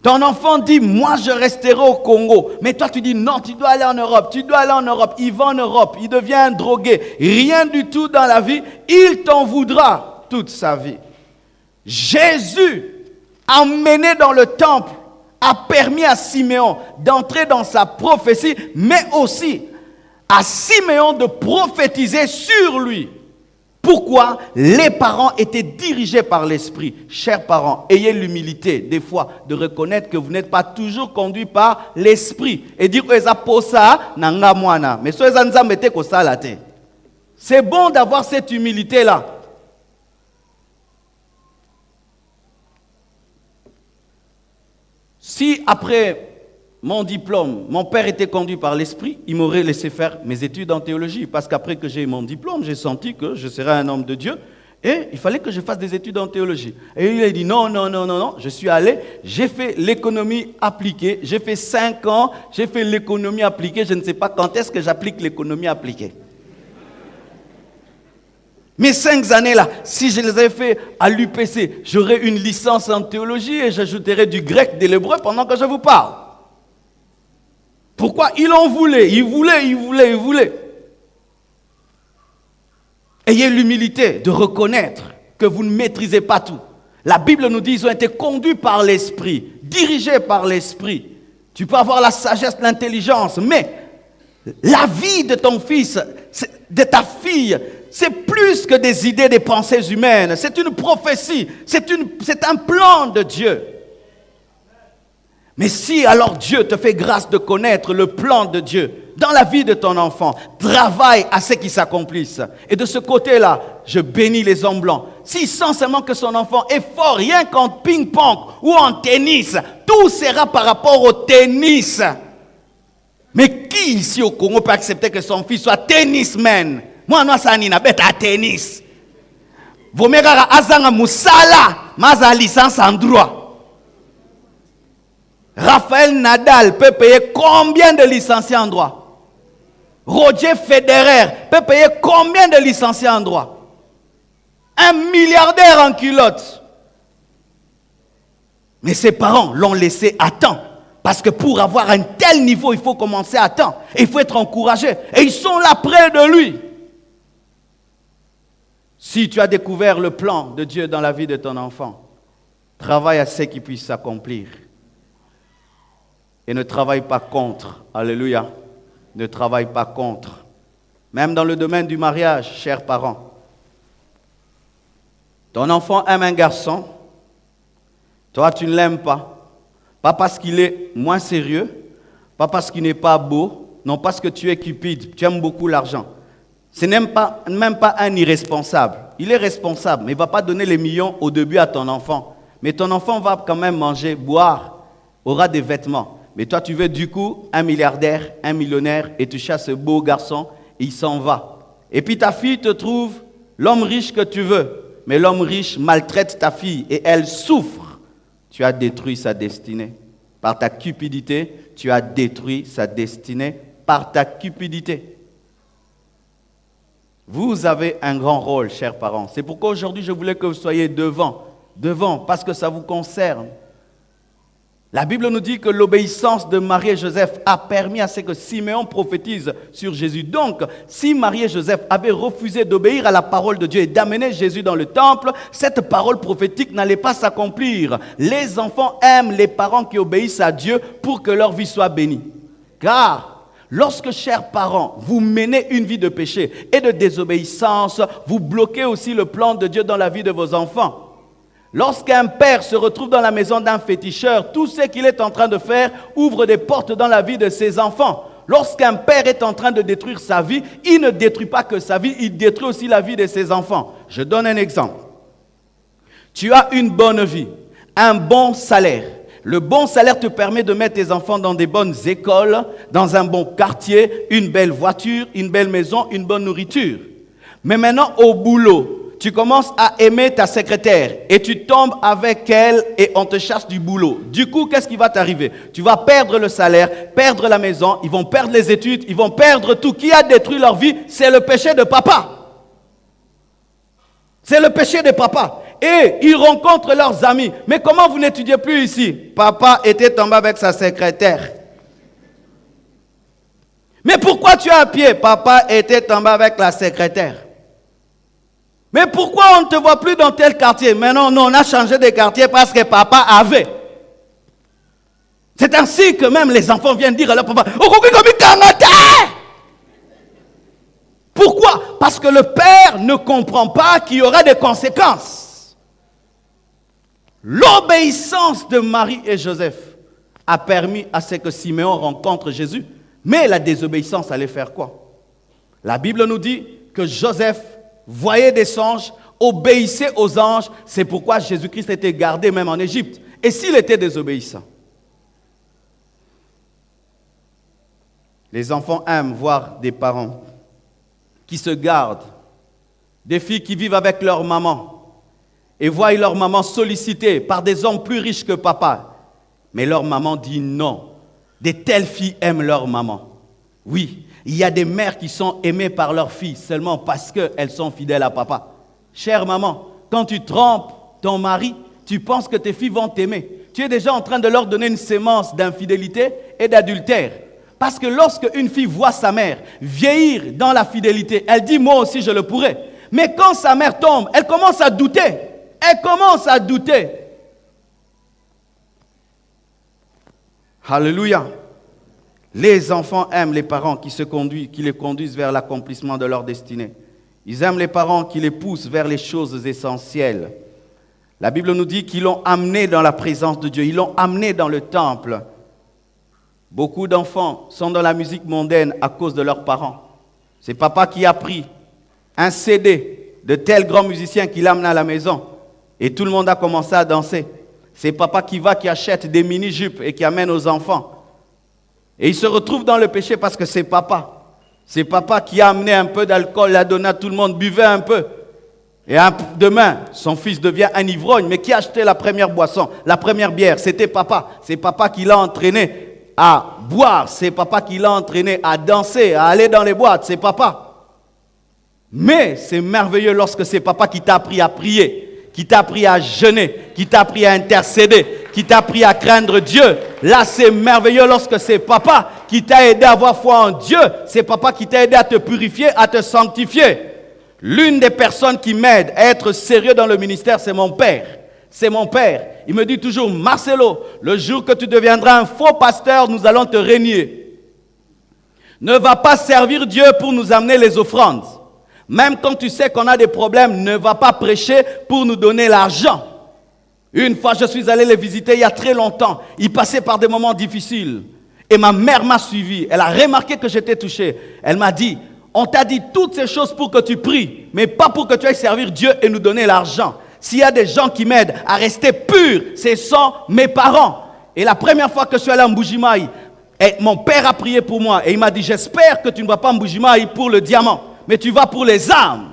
Ton enfant dit, moi je resterai au Congo. Mais toi tu dis, non, tu dois aller en Europe. Tu dois aller en Europe. Il va en Europe. Il devient un drogué. Rien du tout dans la vie. Il t'en voudra toute sa vie. Jésus, emmené dans le temple, a permis à Siméon d'entrer dans sa prophétie, mais aussi à Siméon de prophétiser sur lui. Pourquoi? Les parents étaient dirigés par l'Esprit. Chers parents, ayez l'humilité, des fois, de reconnaître que vous n'êtes pas toujours conduits par l'Esprit. Et dire, c'est bon d'avoir cette humilité-là. Si après mon diplôme, mon père était conduit par l'Esprit, il m'aurait laissé faire mes études en théologie. Parce qu'après que j'ai eu mon diplôme, j'ai senti que je serais un homme de Dieu. Et il fallait que je fasse des études en théologie. Et il a dit non. Je suis allé, j'ai fait l'économie appliquée. J'ai fait 5 ans, j'ai fait l'économie appliquée. Je ne sais pas quand est-ce que j'applique l'économie appliquée. Mes 5 années-là, si je les avais fait à l'UPC, j'aurais une licence en théologie et j'ajouterais du grec, de l'hébreu pendant que je vous parle. Pourquoi? Il en voulait, il voulait. Ayez l'humilité de reconnaître que vous ne maîtrisez pas tout. La Bible nous dit qu'ils ont été conduits par l'Esprit, dirigés par l'Esprit. Tu peux avoir la sagesse, l'intelligence, mais la vie de ton fils, de ta fille, c'est plus que des idées, des pensées humaines. C'est une prophétie. C'est un plan de Dieu. Mais si alors Dieu te fait grâce de connaître le plan de Dieu dans la vie de ton enfant, travaille à ce qu'il s'accomplisse. Et de ce côté-là, je bénis les hommes blancs. S'ils sentent seulement que son enfant est fort, rien qu'en ping-pong ou en tennis, tout sera par rapport au tennis. Mais qui ici au Congo peut accepter que son fils soit tennisman? Moi, non, ça n'a pas de tennis. Vous me regardez, Azanga Moussala, ma licence en droit. Raphaël Nadal peut payer combien de licenciés en droit? Roger Federer peut payer combien de licenciés en droit? Un milliardaire en culotte. Mais ses parents l'ont laissé à temps. Parce que pour avoir un tel niveau, il faut commencer à temps. Et il faut être encouragé. Et ils sont là près de lui. Si tu as découvert le plan de Dieu dans la vie de ton enfant, travaille à ce qu'il puisse s'accomplir. Et ne travaille pas contre. Alléluia. Ne travaille pas contre. Même dans le domaine du mariage, chers parents. Ton enfant aime un garçon. Toi, tu ne l'aimes pas. Pas parce qu'il est moins sérieux. Pas parce qu'il n'est pas beau. Non parce que tu es cupide. Tu aimes beaucoup l'argent. Ce n'est même pas un irresponsable. Il est responsable, mais il ne va pas donner les millions au début à ton enfant. Mais ton enfant va quand même manger, boire, aura des vêtements. Mais toi, tu veux du coup un milliardaire, un millionnaire, et tu chasses ce beau garçon, et il s'en va. Et puis ta fille te trouve l'homme riche que tu veux. Mais l'homme riche maltraite ta fille et elle souffre. Tu as détruit sa destinée. Par ta cupidité, tu as détruit sa destinée par ta cupidité. Vous avez un grand rôle, chers parents. C'est pourquoi aujourd'hui, je voulais que vous soyez devant, parce que ça vous concerne. La Bible nous dit que l'obéissance de Marie et Joseph a permis à ce que Siméon prophétise sur Jésus. Donc, si Marie et Joseph avaient refusé d'obéir à la parole de Dieu et d'amener Jésus dans le temple, cette parole prophétique n'allait pas s'accomplir. Les enfants aiment les parents qui obéissent à Dieu pour que leur vie soit bénie. Car lorsque, chers parents, vous menez une vie de péché et de désobéissance, vous bloquez aussi le plan de Dieu dans la vie de vos enfants. Lorsqu'un père se retrouve dans la maison d'un féticheur, tout ce qu'il est en train de faire ouvre des portes dans la vie de ses enfants. Lorsqu'un père est en train de détruire sa vie, il ne détruit pas que sa vie, il détruit aussi la vie de ses enfants. Je donne un exemple. Tu as une bonne vie, un bon salaire. Le bon salaire te permet de mettre tes enfants dans des bonnes écoles, dans un bon quartier, une belle voiture, une belle maison, une bonne nourriture. Mais maintenant, au boulot, tu commences à aimer ta secrétaire et tu tombes avec elle et on te chasse du boulot. Du coup, qu'est-ce qui va t'arriver? Tu vas perdre le salaire, perdre la maison, ils vont perdre les études, ils vont perdre tout. Qui a détruit leur vie? C'est le péché de papa. C'est le péché de papa. Et ils rencontrent leurs amis. Mais comment vous n'étudiez plus ici? Papa était tombé avec sa secrétaire. Mais pourquoi tu as un pied? Papa était tombé avec la secrétaire. Mais pourquoi on ne te voit plus dans tel quartier? Mais non, on a changé de quartier parce que papa avait. C'est ainsi que même les enfants viennent dire à leur papa, pourquoi? Parce que le père ne comprend pas qu'il y aura des conséquences. L'obéissance de Marie et Joseph a permis à ce que Siméon rencontre Jésus. Mais la désobéissance allait faire quoi? La Bible nous dit que Joseph voyait des songes, obéissait aux anges. C'est pourquoi Jésus-Christ était gardé même en Égypte. Et s'il était désobéissant? Les enfants aiment voir des parents qui se gardent, des filles qui vivent avec leur maman et voient leur maman sollicitée par des hommes plus riches que papa. Mais leur maman dit non. De telles filles aiment leur maman. Oui. Il y a des mères qui sont aimées par leurs filles seulement parce qu'elles sont fidèles à papa. Chère maman, quand tu trompes ton mari, tu penses que tes filles vont t'aimer. Tu es déjà en train de leur donner une sémence d'infidélité et d'adultère. Parce que lorsque une fille voit sa mère vieillir dans la fidélité, elle dit moi aussi je le pourrais. Mais quand sa mère tombe, elle commence à douter. Elle commence à douter. Alléluia. Les enfants aiment les parents qui les conduisent vers l'accomplissement de leur destinée. Ils aiment les parents qui les poussent vers les choses essentielles. La Bible nous dit qu'ils l'ont amené dans la présence de Dieu. Ils l'ont amené dans le temple. Beaucoup d'enfants sont dans la musique mondaine à cause de leurs parents. C'est papa qui a pris un CD de tel grand musicien qui l'amène à la maison. Et tout le monde a commencé à danser. C'est papa qui achète des mini-jupes et qui amène aux enfants. Et il se retrouve dans le péché parce que c'est papa. C'est papa qui a amené un peu d'alcool, l'a donné à tout le monde, buvait un peu. Et demain, son fils devient un ivrogne. Mais qui a acheté la première boisson, la première bière? C'était papa. C'est papa qui l'a entraîné à boire. C'est papa qui l'a entraîné à danser, à aller dans les boîtes. C'est papa. Mais c'est merveilleux lorsque c'est papa qui t'a appris à prier, qui t'a appris à jeûner, qui t'a appris à intercéder, qui t'a appris à craindre Dieu. Là, c'est merveilleux lorsque c'est papa qui t'a aidé à avoir foi en Dieu. C'est papa qui t'a aidé à te purifier, à te sanctifier. L'une des personnes qui m'aide à être sérieux dans le ministère, c'est mon père. C'est mon père. Il me dit toujours, Marcelo, le jour que tu deviendras un faux pasteur, nous allons te régner. Ne va pas servir Dieu pour nous amener les offrandes. Même quand tu sais qu'on a des problèmes, ne va pas prêcher pour nous donner l'argent. Une fois, je suis allé les visiter il y a très longtemps. Ils passaient par des moments difficiles. Et ma mère m'a suivi. Elle a remarqué que j'étais touché. Elle m'a dit, On t'a dit toutes ces choses pour que tu pries, mais pas pour que tu ailles servir Dieu et nous donner l'argent. S'il y a des gens qui m'aident à rester pur, ce sont mes parents. Et la première fois que je suis allé à Mbujimaï, mon père a prié pour moi et il m'a dit, j'espère que tu ne vas pas à Mbujimaï pour le diamant, mais tu vas pour les âmes.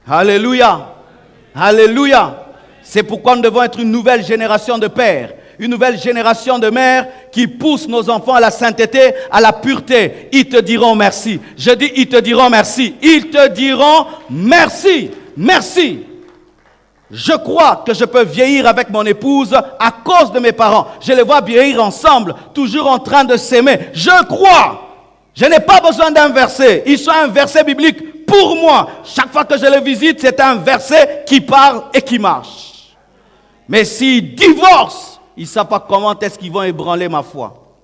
Alléluia. Alléluia. C'est pourquoi nous devons être une nouvelle génération de pères, une nouvelle génération de mères qui poussent nos enfants à la sainteté, à la pureté. Ils te diront merci. Je dis, ils te diront merci. Ils te diront merci. Merci. Je crois que je peux vieillir avec mon épouse à cause de mes parents. Je les vois vieillir ensemble, toujours en train de s'aimer. Je crois. Je n'ai pas besoin d'un verset. Ils sont un verset biblique pour moi. Chaque fois que je les visite, c'est un verset qui parle et qui marche. Mais s'ils divorcent, ils ne savent pas comment est-ce qu'ils vont ébranler ma foi.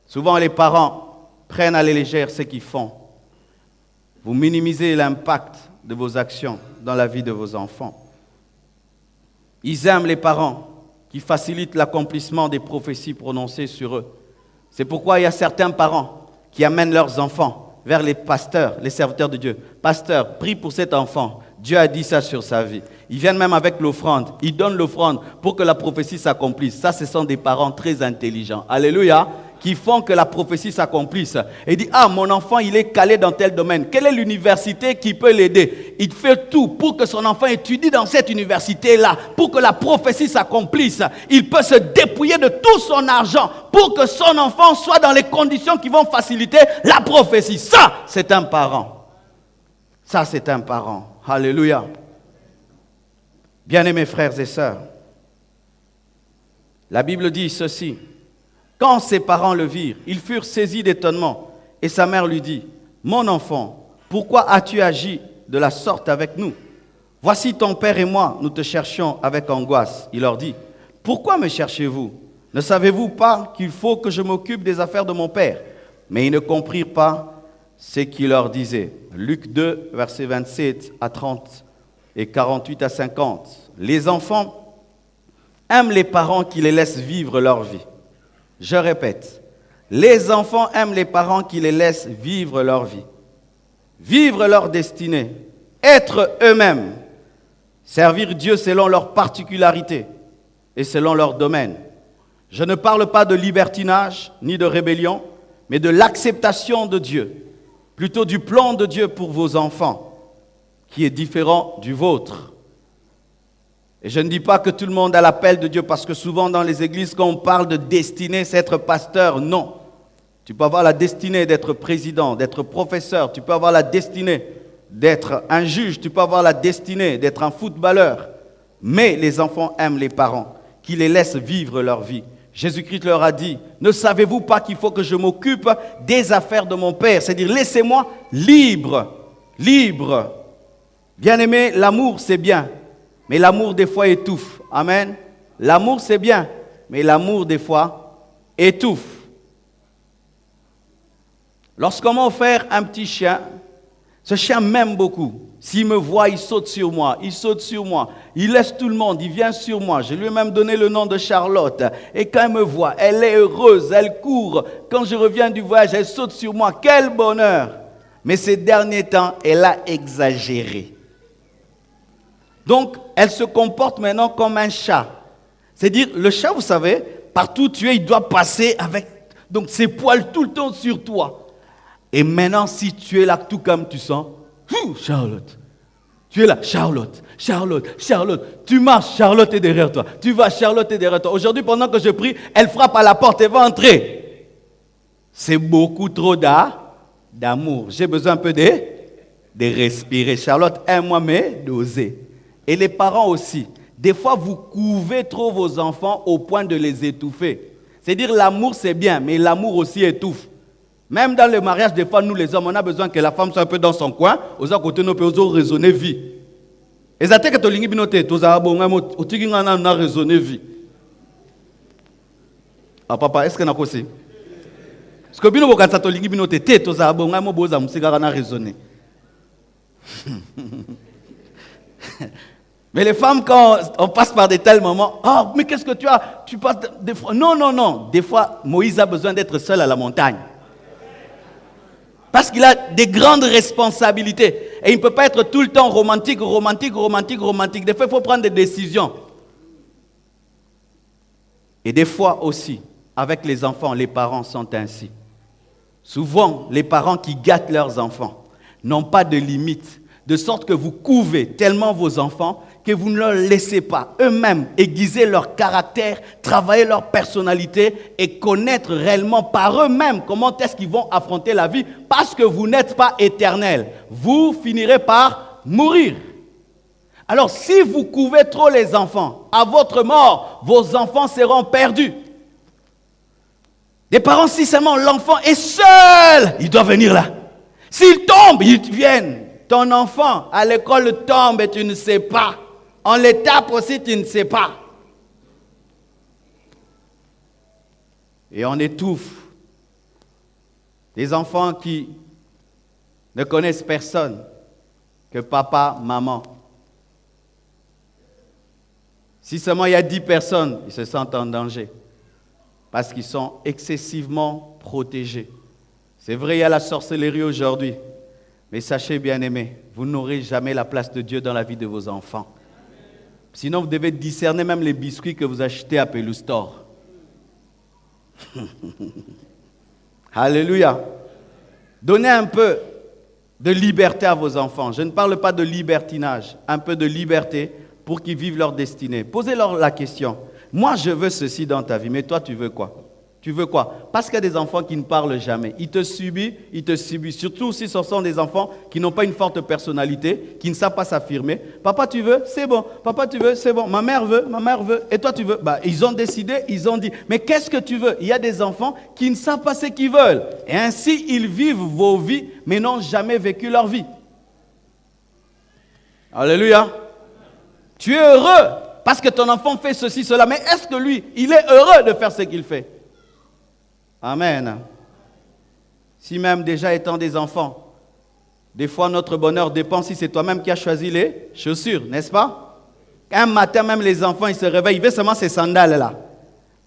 Souvent, les parents prennent à la légère ce qu'ils font. Vous minimisez l'impact de vos actions dans la vie de vos enfants. Ils aiment les parents qui facilitent l'accomplissement des prophéties prononcées sur eux. C'est pourquoi il y a certains parents qui amènent leurs enfants vers les pasteurs, les serviteurs de Dieu. Pasteur, prie pour cet enfant. Dieu a dit ça sur sa vie. Ils viennent même avec l'offrande. Ils donnent l'offrande pour que la prophétie s'accomplisse. Ça, ce sont des parents très intelligents. Alléluia. Qui font que la prophétie s'accomplisse. Et il dit, ah, mon enfant, il est calé dans tel domaine. Quelle est l'université qui peut l'aider? Il fait tout pour que son enfant étudie dans cette université-là, pour que la prophétie s'accomplisse. Il peut se dépouiller de tout son argent pour que son enfant soit dans les conditions qui vont faciliter la prophétie. Ça, c'est un parent. Ça, c'est un parent. Alléluia. Bien-aimés frères et sœurs, la Bible dit ceci. Quand ses parents le virent, ils furent saisis d'étonnement. Et sa mère lui dit, « Mon enfant, pourquoi as-tu agi de la sorte avec nous? Voici ton père et moi, nous te cherchions avec angoisse. » Il leur dit, « Pourquoi me cherchez-vous? Ne savez-vous pas qu'il faut que je m'occupe des affaires de mon père? » Mais ils ne comprirent pas ce qu'il leur disait. Luc 2, versets 27 à 30 et 48 à 50. Les enfants aiment les parents qui les laissent vivre leur vie. Je répète, les enfants aiment les parents qui les laissent vivre leur vie, vivre leur destinée, être eux-mêmes, servir Dieu selon leurs particularités et selon leur domaine. Je ne parle pas de libertinage ni de rébellion, mais de l'acceptation de Dieu, plutôt du plan de Dieu pour vos enfants, qui est différent du vôtre. Et je ne dis pas que tout le monde a l'appel de Dieu, parce que souvent dans les églises, quand on parle de destinée, c'est être pasteur. Non. Tu peux avoir la destinée d'être président, d'être professeur. Tu peux avoir la destinée d'être un juge. Tu peux avoir la destinée d'être un footballeur. Mais les enfants aiment les parents qui les laissent vivre leur vie. Jésus-Christ leur a dit, ne savez-vous pas qu'il faut que je m'occupe des affaires de mon Père? C'est-à-dire, laissez-moi libre, libre. Bien-aimé, l'amour, c'est bien. Mais l'amour, des fois, étouffe. Amen. L'amour, c'est bien. Mais l'amour, des fois, étouffe. Lorsqu'on m'a offert un petit chien, ce chien m'aime beaucoup. S'il me voit, il saute sur moi. Il saute sur moi. Il laisse tout le monde. Il vient sur moi. Je lui ai même donné le nom de Charlotte. Et quand elle me voit, elle est heureuse. Elle court. Quand je reviens du voyage, elle saute sur moi. Quel bonheur! Mais ces derniers temps, elle a exagéré. Donc, elle se comporte maintenant comme un chat. C'est-à-dire, le chat, vous savez, partout où tu es, il doit passer avec donc ses poils tout le temps sur toi. Et maintenant, si tu es là, tout comme tu sens, Charlotte. Tu es là, Charlotte, Charlotte, Charlotte. Tu marches, Charlotte est derrière toi. Tu vas, Charlotte est derrière toi. Aujourd'hui, pendant que je prie, elle frappe à la porte et va entrer. C'est beaucoup trop d'amour. J'ai besoin un peu de respirer. Charlotte, aime-moi, mais d'oser. Et les parents aussi. Des fois, vous couvez trop vos enfants au point de les étouffer. C'est-à-dire, l'amour, c'est bien, mais l'amour aussi étouffe. Même dans le mariage, des fois, nous les hommes, on a besoin que la femme soit un peu dans son coin. Aux côtés, nous pouvons raisonner vie. Et ça, c'est que tu as raisonné vie. Ah, papa, est-ce que tu as aussi? Parce que bino bokansa to lingi bino te to za bonga mo boza musika kana raisonner. Mais les femmes, quand on passe par de tels moments, oh, mais qu'est-ce que tu as? Tu passes des fois. Non, non, non. Des fois, Moïse a besoin d'être seul à la montagne. Parce qu'il a des grandes responsabilités. Et il ne peut pas être tout le temps romantique, romantique, romantique, romantique. Des fois, il faut prendre des décisions. Et des fois aussi, avec les enfants, les parents sont ainsi. Souvent, les parents qui gâtent leurs enfants n'ont pas de limite, de sorte que vous couvez tellement vos enfants que vous ne leur laissez pas eux-mêmes aiguiser leur caractère, travailler leur personnalité et connaître réellement par eux-mêmes comment est-ce qu'ils vont affronter la vie, parce que vous n'êtes pas éternel. Vous finirez par mourir. Alors, si vous couvez trop les enfants, à votre mort, vos enfants seront perdus. Les parents, si seulement l'enfant est seul, il doit venir là. S'il tombe, ils viennent. Ton enfant, à l'école, tombe et tu ne sais pas. On les tape aussi, tu ne sais pas. Et on étouffe. Des enfants qui ne connaissent personne que papa, maman. Si seulement il y a 10 personnes, ils se sentent en danger. Parce qu'ils sont excessivement protégés. C'est vrai, il y a la sorcellerie aujourd'hui. Mais sachez, bien-aimés, vous n'aurez jamais la place de Dieu dans la vie de vos enfants. Sinon, vous devez discerner même les biscuits que vous achetez à Pelou Store. Alléluia. Donnez un peu de liberté à vos enfants. Je ne parle pas de libertinage, un peu de liberté pour qu'ils vivent leur destinée. Posez-leur la question. Moi, je veux ceci dans ta vie, mais toi, tu veux quoi? Tu veux quoi? Parce qu'il y a des enfants qui ne parlent jamais. Ils te subissent. Surtout si ce sont des enfants qui n'ont pas une forte personnalité, qui ne savent pas s'affirmer. Papa, tu veux? C'est bon. Papa, tu veux? C'est bon. Ma mère veut. Et toi, tu veux? Ils ont décidé, ils ont dit. Mais qu'est-ce que tu veux? Il y a des enfants qui ne savent pas ce qu'ils veulent. Et ainsi, ils vivent vos vies, mais n'ont jamais vécu leur vie. Alléluia. Tu es heureux parce que ton enfant fait ceci, cela. Mais est-ce que lui, il est heureux de faire ce qu'il fait? Amen. Si même déjà étant des enfants, des fois notre bonheur dépend si c'est toi-même qui as choisi les chaussures, n'est-ce pas? Un matin même les enfants, ils se réveillent, ils veulent seulement ces sandales là.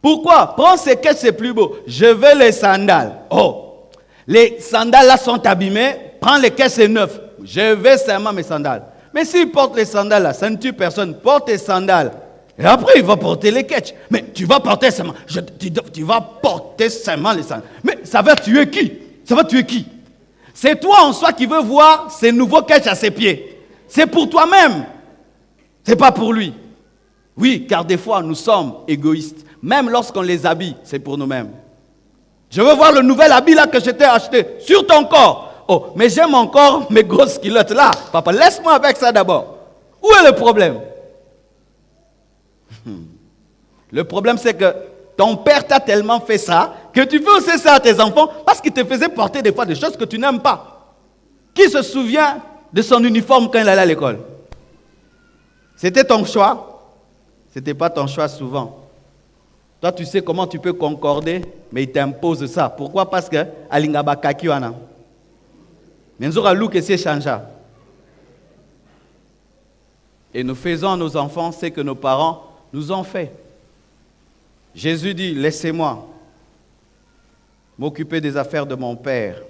Pourquoi? Prends ces quêtes, c'est plus beau. Je veux les sandales. Oh, les sandales là sont abîmées, prends les quêtes, c'est neuf. Je veux seulement mes sandales. Mais s'il porte les sandales là, ça ne tue personne, porte tes sandales. Et après, il va porter les ketchs. Mais tu vas porter seulement. Tu vas porter seulement les sandales. Mais ça va tuer qui? Ça va tuer qui? C'est toi en soi qui veux voir ces nouveaux ketchs à ses pieds. C'est pour toi-même. C'est pas pour lui. Oui, car des fois, nous sommes égoïstes. Même lorsqu'on les habille, c'est pour nous-mêmes. Je veux voir le nouvel habit là que je t'ai acheté sur ton corps. Oh, mais j'aime encore mes grosses culottes là. Papa, laisse-moi avec ça d'abord. Où est le problème? Le problème, c'est que ton père t'a tellement fait ça que tu fais aussi ça à tes enfants parce qu'il te faisait porter des fois des choses que tu n'aimes pas. Qui se souvient de son uniforme quand il allait à l'école? C'était ton choix? Ce n'était pas ton choix souvent. Toi, tu sais comment tu peux concorder, mais il t'impose ça. Pourquoi? Parce que Alingaba Kakiwana. Menzora Lou que c'est changé. Et nous faisons à nos enfants ce que nos parents nous ont fait. Jésus dit, laissez-moi m'occuper des affaires de mon Père.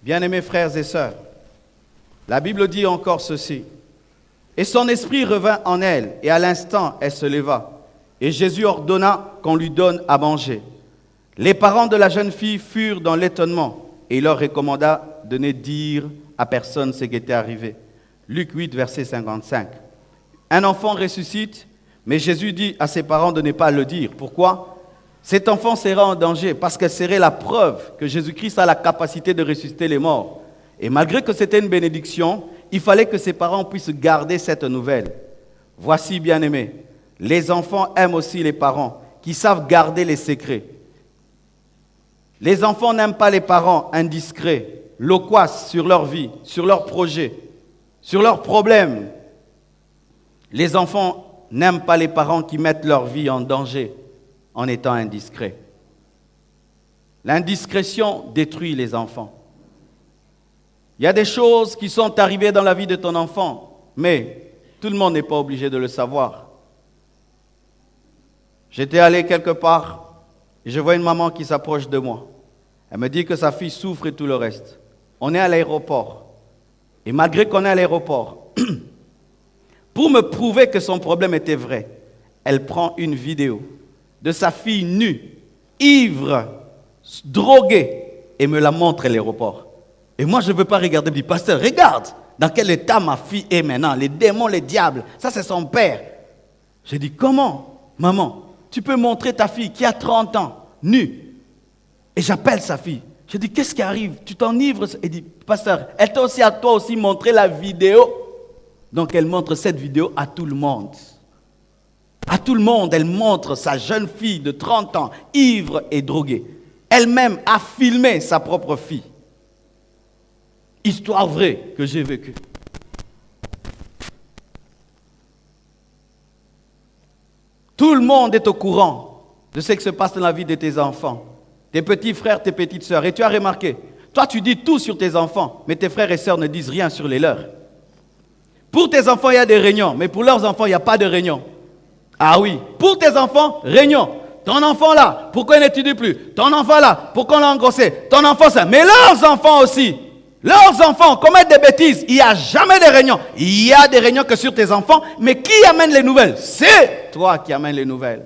Bien-aimés frères et sœurs, la Bible dit encore ceci. Et son esprit revint en elle, et à l'instant, elle se leva. Et Jésus ordonna qu'on lui donne à manger. Les parents de la jeune fille furent dans l'étonnement, et il leur recommanda de ne dire à personne ce qui était arrivé. Luc 8, verset 55. Un enfant ressuscite, mais Jésus dit à ses parents de ne pas le dire. Pourquoi? Cet enfant sera en danger parce qu'elle serait la preuve que Jésus-Christ a la capacité de ressusciter les morts. Et malgré que c'était une bénédiction, il fallait que ses parents puissent garder cette nouvelle. Voici, bien-aimés, les enfants aiment aussi les parents qui savent garder les secrets. Les enfants n'aiment pas les parents indiscrets, loquaces sur leur vie, sur leurs projets, sur leurs problèmes. Les enfants n'aiment pas les parents qui mettent leur vie en danger en étant indiscrets. L'indiscrétion détruit les enfants. Il y a des choses qui sont arrivées dans la vie de ton enfant, mais Tout le monde n'est pas obligé de le savoir. J'étais allé quelque part et je vois une maman qui s'approche de moi. Elle me dit que sa fille souffre et tout le reste. On est à l'aéroport. Et malgré qu'on est à l'aéroport, pour me prouver que son problème était vrai, elle prend une vidéo de sa fille nue, ivre, droguée, et me la montre à l'aéroport. Et moi, je ne veux pas regarder. Je me dis, pasteur, regarde dans quel état ma fille est maintenant. Les démons, les diables, ça c'est son père. J'ai dit, comment, maman, tu peux montrer ta fille qui a 30 ans, nue? Et j'appelle sa fille. Je dis, qu'est-ce qui arrive? Tu t'enivres? Elle dit, pasteur, elle t'a aussi à toi aussi montré la vidéo. Donc elle montre cette vidéo à tout le monde. À tout le monde, elle montre sa jeune fille de 30 ans, ivre et droguée. Elle-même a filmé sa propre fille. Histoire vraie que j'ai vécue. Tout le monde est au courant de ce qui se passe dans la vie de tes enfants, tes petits frères, tes petites sœurs. Et tu as remarqué, toi tu dis tout sur tes enfants, mais tes frères et sœurs ne disent rien sur les leurs. Pour tes enfants, il y a des réunions, mais pour leurs enfants, il n'y a pas de réunion. Ah oui, pour tes enfants, réunion. Ton enfant là, pourquoi il n'étudie plus? Ton enfant là, pourquoi on l'a engrossé? Ton enfant ça. Mais leurs enfants aussi. Leurs enfants commettent des bêtises. Il n'y a jamais de réunion. Il y a des réunions que sur tes enfants. Mais qui amène les nouvelles? C'est toi qui amènes les nouvelles.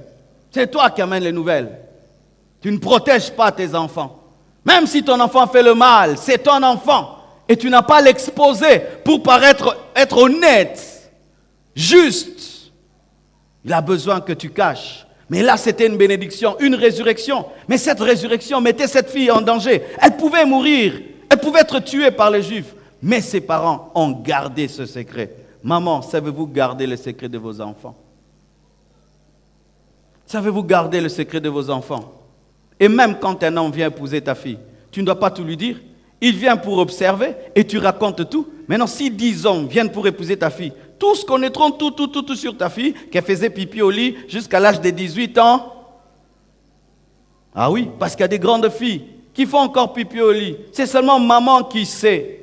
C'est toi qui amènes les nouvelles. Tu ne protèges pas tes enfants. Même si ton enfant fait le mal, c'est ton enfant. Et tu n'as pas à l'exposer pour paraître être honnête, juste. Il a besoin que tu caches. Mais là, c'était une bénédiction, une résurrection. Mais cette résurrection mettait cette fille en danger. Elle pouvait mourir. Elle pouvait être tuée par les Juifs. Mais ses parents ont gardé ce secret. Maman, savez-vous garder le secret de vos enfants? Savez-vous garder le secret de vos enfants? Et même quand un homme vient épouser ta fille, tu ne dois pas tout lui dire. Il vient pour observer et tu racontes tout. Maintenant, si 10 hommes viennent pour épouser ta fille, tous connaîtront tout sur ta fille, qu'elle faisait pipi au lit jusqu'à l'âge de 18 ans. Ah oui, parce qu'il y a des grandes filles qui font encore pipi au lit. C'est seulement maman qui sait.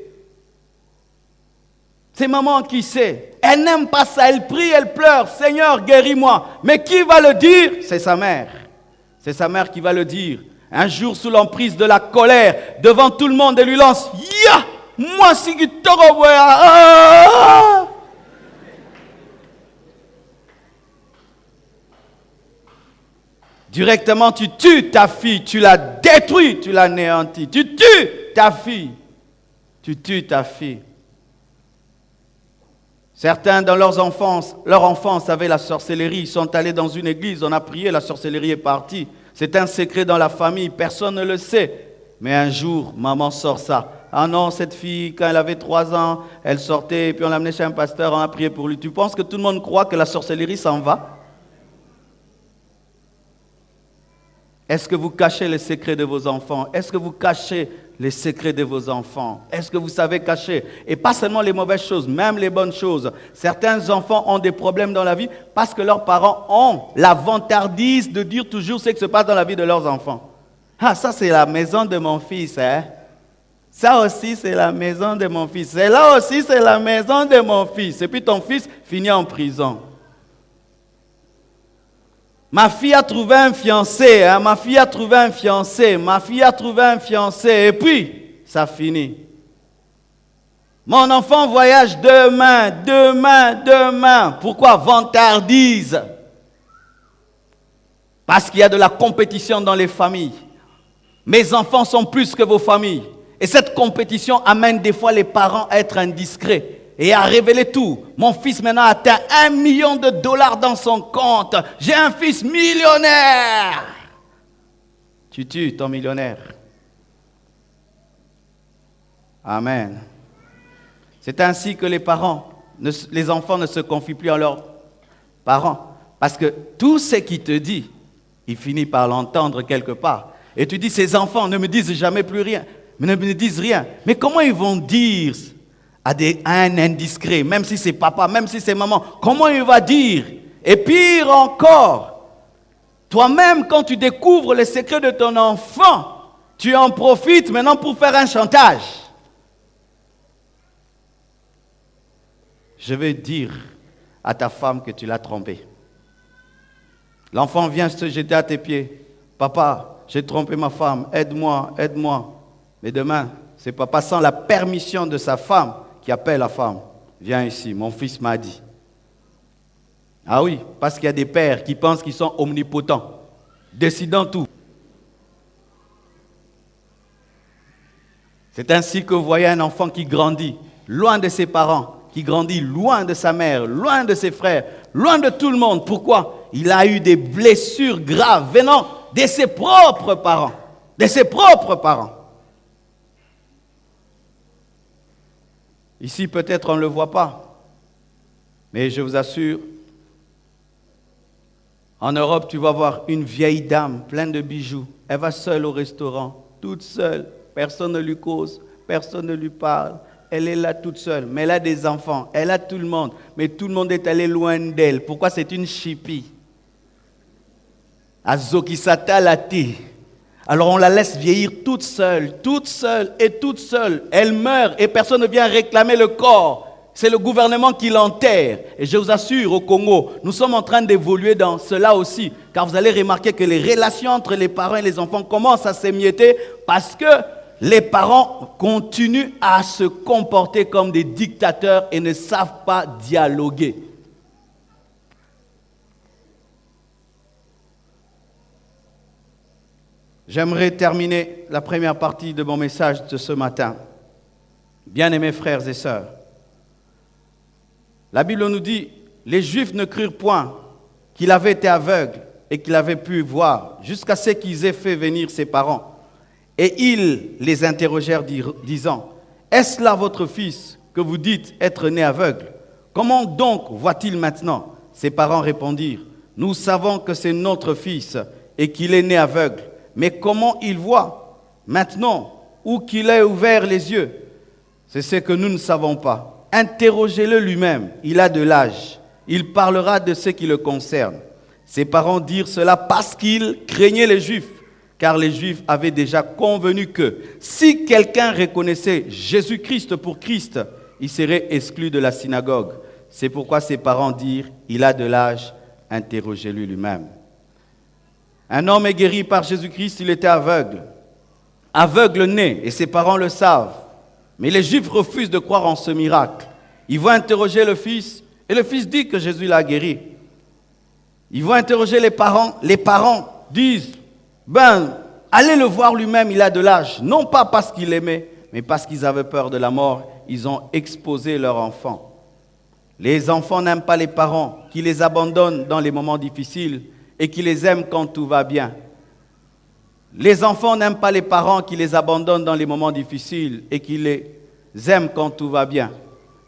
C'est maman qui sait. Elle n'aime pas ça, elle prie, elle pleure. Seigneur, guéris-moi. Mais qui va le dire? C'est sa mère. C'est sa mère qui va le dire. Un jour, sous l'emprise de la colère, devant tout le monde, elle lui lance « Ya! Moi, si tu te revois! » Directement, tu tues ta fille, tu la détruis, tu l'anéantis. Tu tues ta fille. Tu tues ta fille. Certains, dans leur enfance avaient la sorcellerie. Ils sont allés dans une église, on a prié, la sorcellerie est partie. C'est un secret dans la famille, personne ne le sait. Mais un jour, maman sort ça. Ah non, cette fille, quand elle avait 3 ans, elle sortait, et puis on l'a amenée chez un pasteur, on a prié pour lui. Tu penses que tout le monde croit que la sorcellerie s'en va? Est-ce que vous cachez les secrets de vos enfants? Est-ce que vous cachez les secrets de vos enfants? Est-ce que vous savez cacher? Et pas seulement les mauvaises choses, même les bonnes choses. Certains enfants ont des problèmes dans la vie parce que leurs parents ont la vantardise de dire toujours ce qui se passe dans la vie de leurs enfants. Ah, ça c'est la maison de mon fils, hein? Ça aussi c'est la maison de mon fils. Et là aussi c'est la maison de mon fils. Et puis ton fils finit en prison. Ma fille a trouvé un fiancé, hein? Ma fille a trouvé un fiancé, ma fille a trouvé un fiancé, et puis, ça finit. Mon enfant voyage demain. Pourquoi? Vantardise. Parce qu'il y a de la compétition dans les familles. Mes enfants sont plus que vos familles. Et cette compétition amène des fois les parents à être indiscrets. Et à révéler tout. Mon fils maintenant atteint $1 million dans son compte. J'ai un fils millionnaire. Tu tues ton millionnaire. Amen. C'est ainsi que les enfants ne se confient plus à leurs parents. Parce que tout ce qu'il te dit, il finit par l'entendre quelque part. Et tu dis, ces enfants ne me disent jamais plus rien. Ne me disent rien. Mais comment ils vont dire à un indiscret, même si c'est papa, même si c'est maman, comment il va dire? Et pire encore, toi-même, quand tu découvres les secrets de ton enfant, tu en profites maintenant pour faire un chantage. Je vais dire à ta femme que tu l'as trompée. L'enfant vient se jeter à tes pieds. Papa, j'ai trompé ma femme, aide-moi, aide-moi. Mais demain, c'est papa sans la permission de sa femme qui appelle la femme. Viens ici, mon fils m'a dit. Ah oui, parce qu'il y a des pères qui pensent qu'ils sont omnipotents, décidant tout. C'est ainsi que vous voyez un enfant qui grandit, loin de ses parents, qui grandit loin de sa mère, loin de ses frères, loin de tout le monde. Pourquoi? Il a eu des blessures graves venant de ses propres parents. De ses propres parents. Ici, peut-être on ne le voit pas, mais je vous assure, en Europe, tu vas voir une vieille dame pleine de bijoux. Elle va seule au restaurant, toute seule. Personne ne lui cause, personne ne lui parle. Elle est là toute seule, mais elle a des enfants, elle a tout le monde, mais tout le monde est allé loin d'elle. Pourquoi? C'est une chipie. Azokisata lati. Alors on la laisse vieillir toute seule et toute seule. Elle meurt et personne ne vient réclamer le corps. C'est le gouvernement qui l'enterre. Et je vous assure, au Congo, nous sommes en train d'évoluer dans cela aussi. Car vous allez remarquer que les relations entre les parents et les enfants commencent à s'émietter parce que les parents continuent à se comporter comme des dictateurs et ne savent pas dialoguer. J'aimerais terminer la première partie de mon message de ce matin. Bien-aimés frères et sœurs, la Bible nous dit, les Juifs ne crurent point qu'il avait été aveugle et qu'il avait pu voir, jusqu'à ce qu'ils aient fait venir ses parents. Et ils les interrogèrent disant, « Est-ce là votre fils que vous dites être né aveugle? Comment donc voit-il maintenant ?» Ses parents répondirent, « Nous savons que c'est notre fils et qu'il est né aveugle. Mais comment il voit maintenant ou qu'il ait ouvert les yeux? C'est ce que nous ne savons pas. Interrogez-le lui-même, il a de l'âge. Il parlera de ce qui le concerne. » Ses parents dirent cela parce qu'ils craignaient les Juifs, car les Juifs avaient déjà convenu que si quelqu'un reconnaissait Jésus-Christ pour Christ, il serait exclu de la synagogue. C'est pourquoi ses parents dirent, il a de l'âge, interrogez-le lui-même. Un homme est guéri par Jésus-Christ, il était aveugle. Aveugle né, et ses parents le savent. Mais les Juifs refusent de croire en ce miracle. Ils vont interroger le fils, et le fils dit que Jésus l'a guéri. Ils vont interroger les parents disent, allez le voir lui-même, il a de l'âge. Non pas parce qu'il aimait, mais parce qu'ils avaient peur de la mort, ils ont exposé leur enfant. Les enfants n'aiment pas les parents qui les abandonnent dans les moments difficiles et qui les aiment quand tout va bien. Les enfants n'aiment pas les parents qui les abandonnent dans les moments difficiles et qui les aiment quand tout va bien.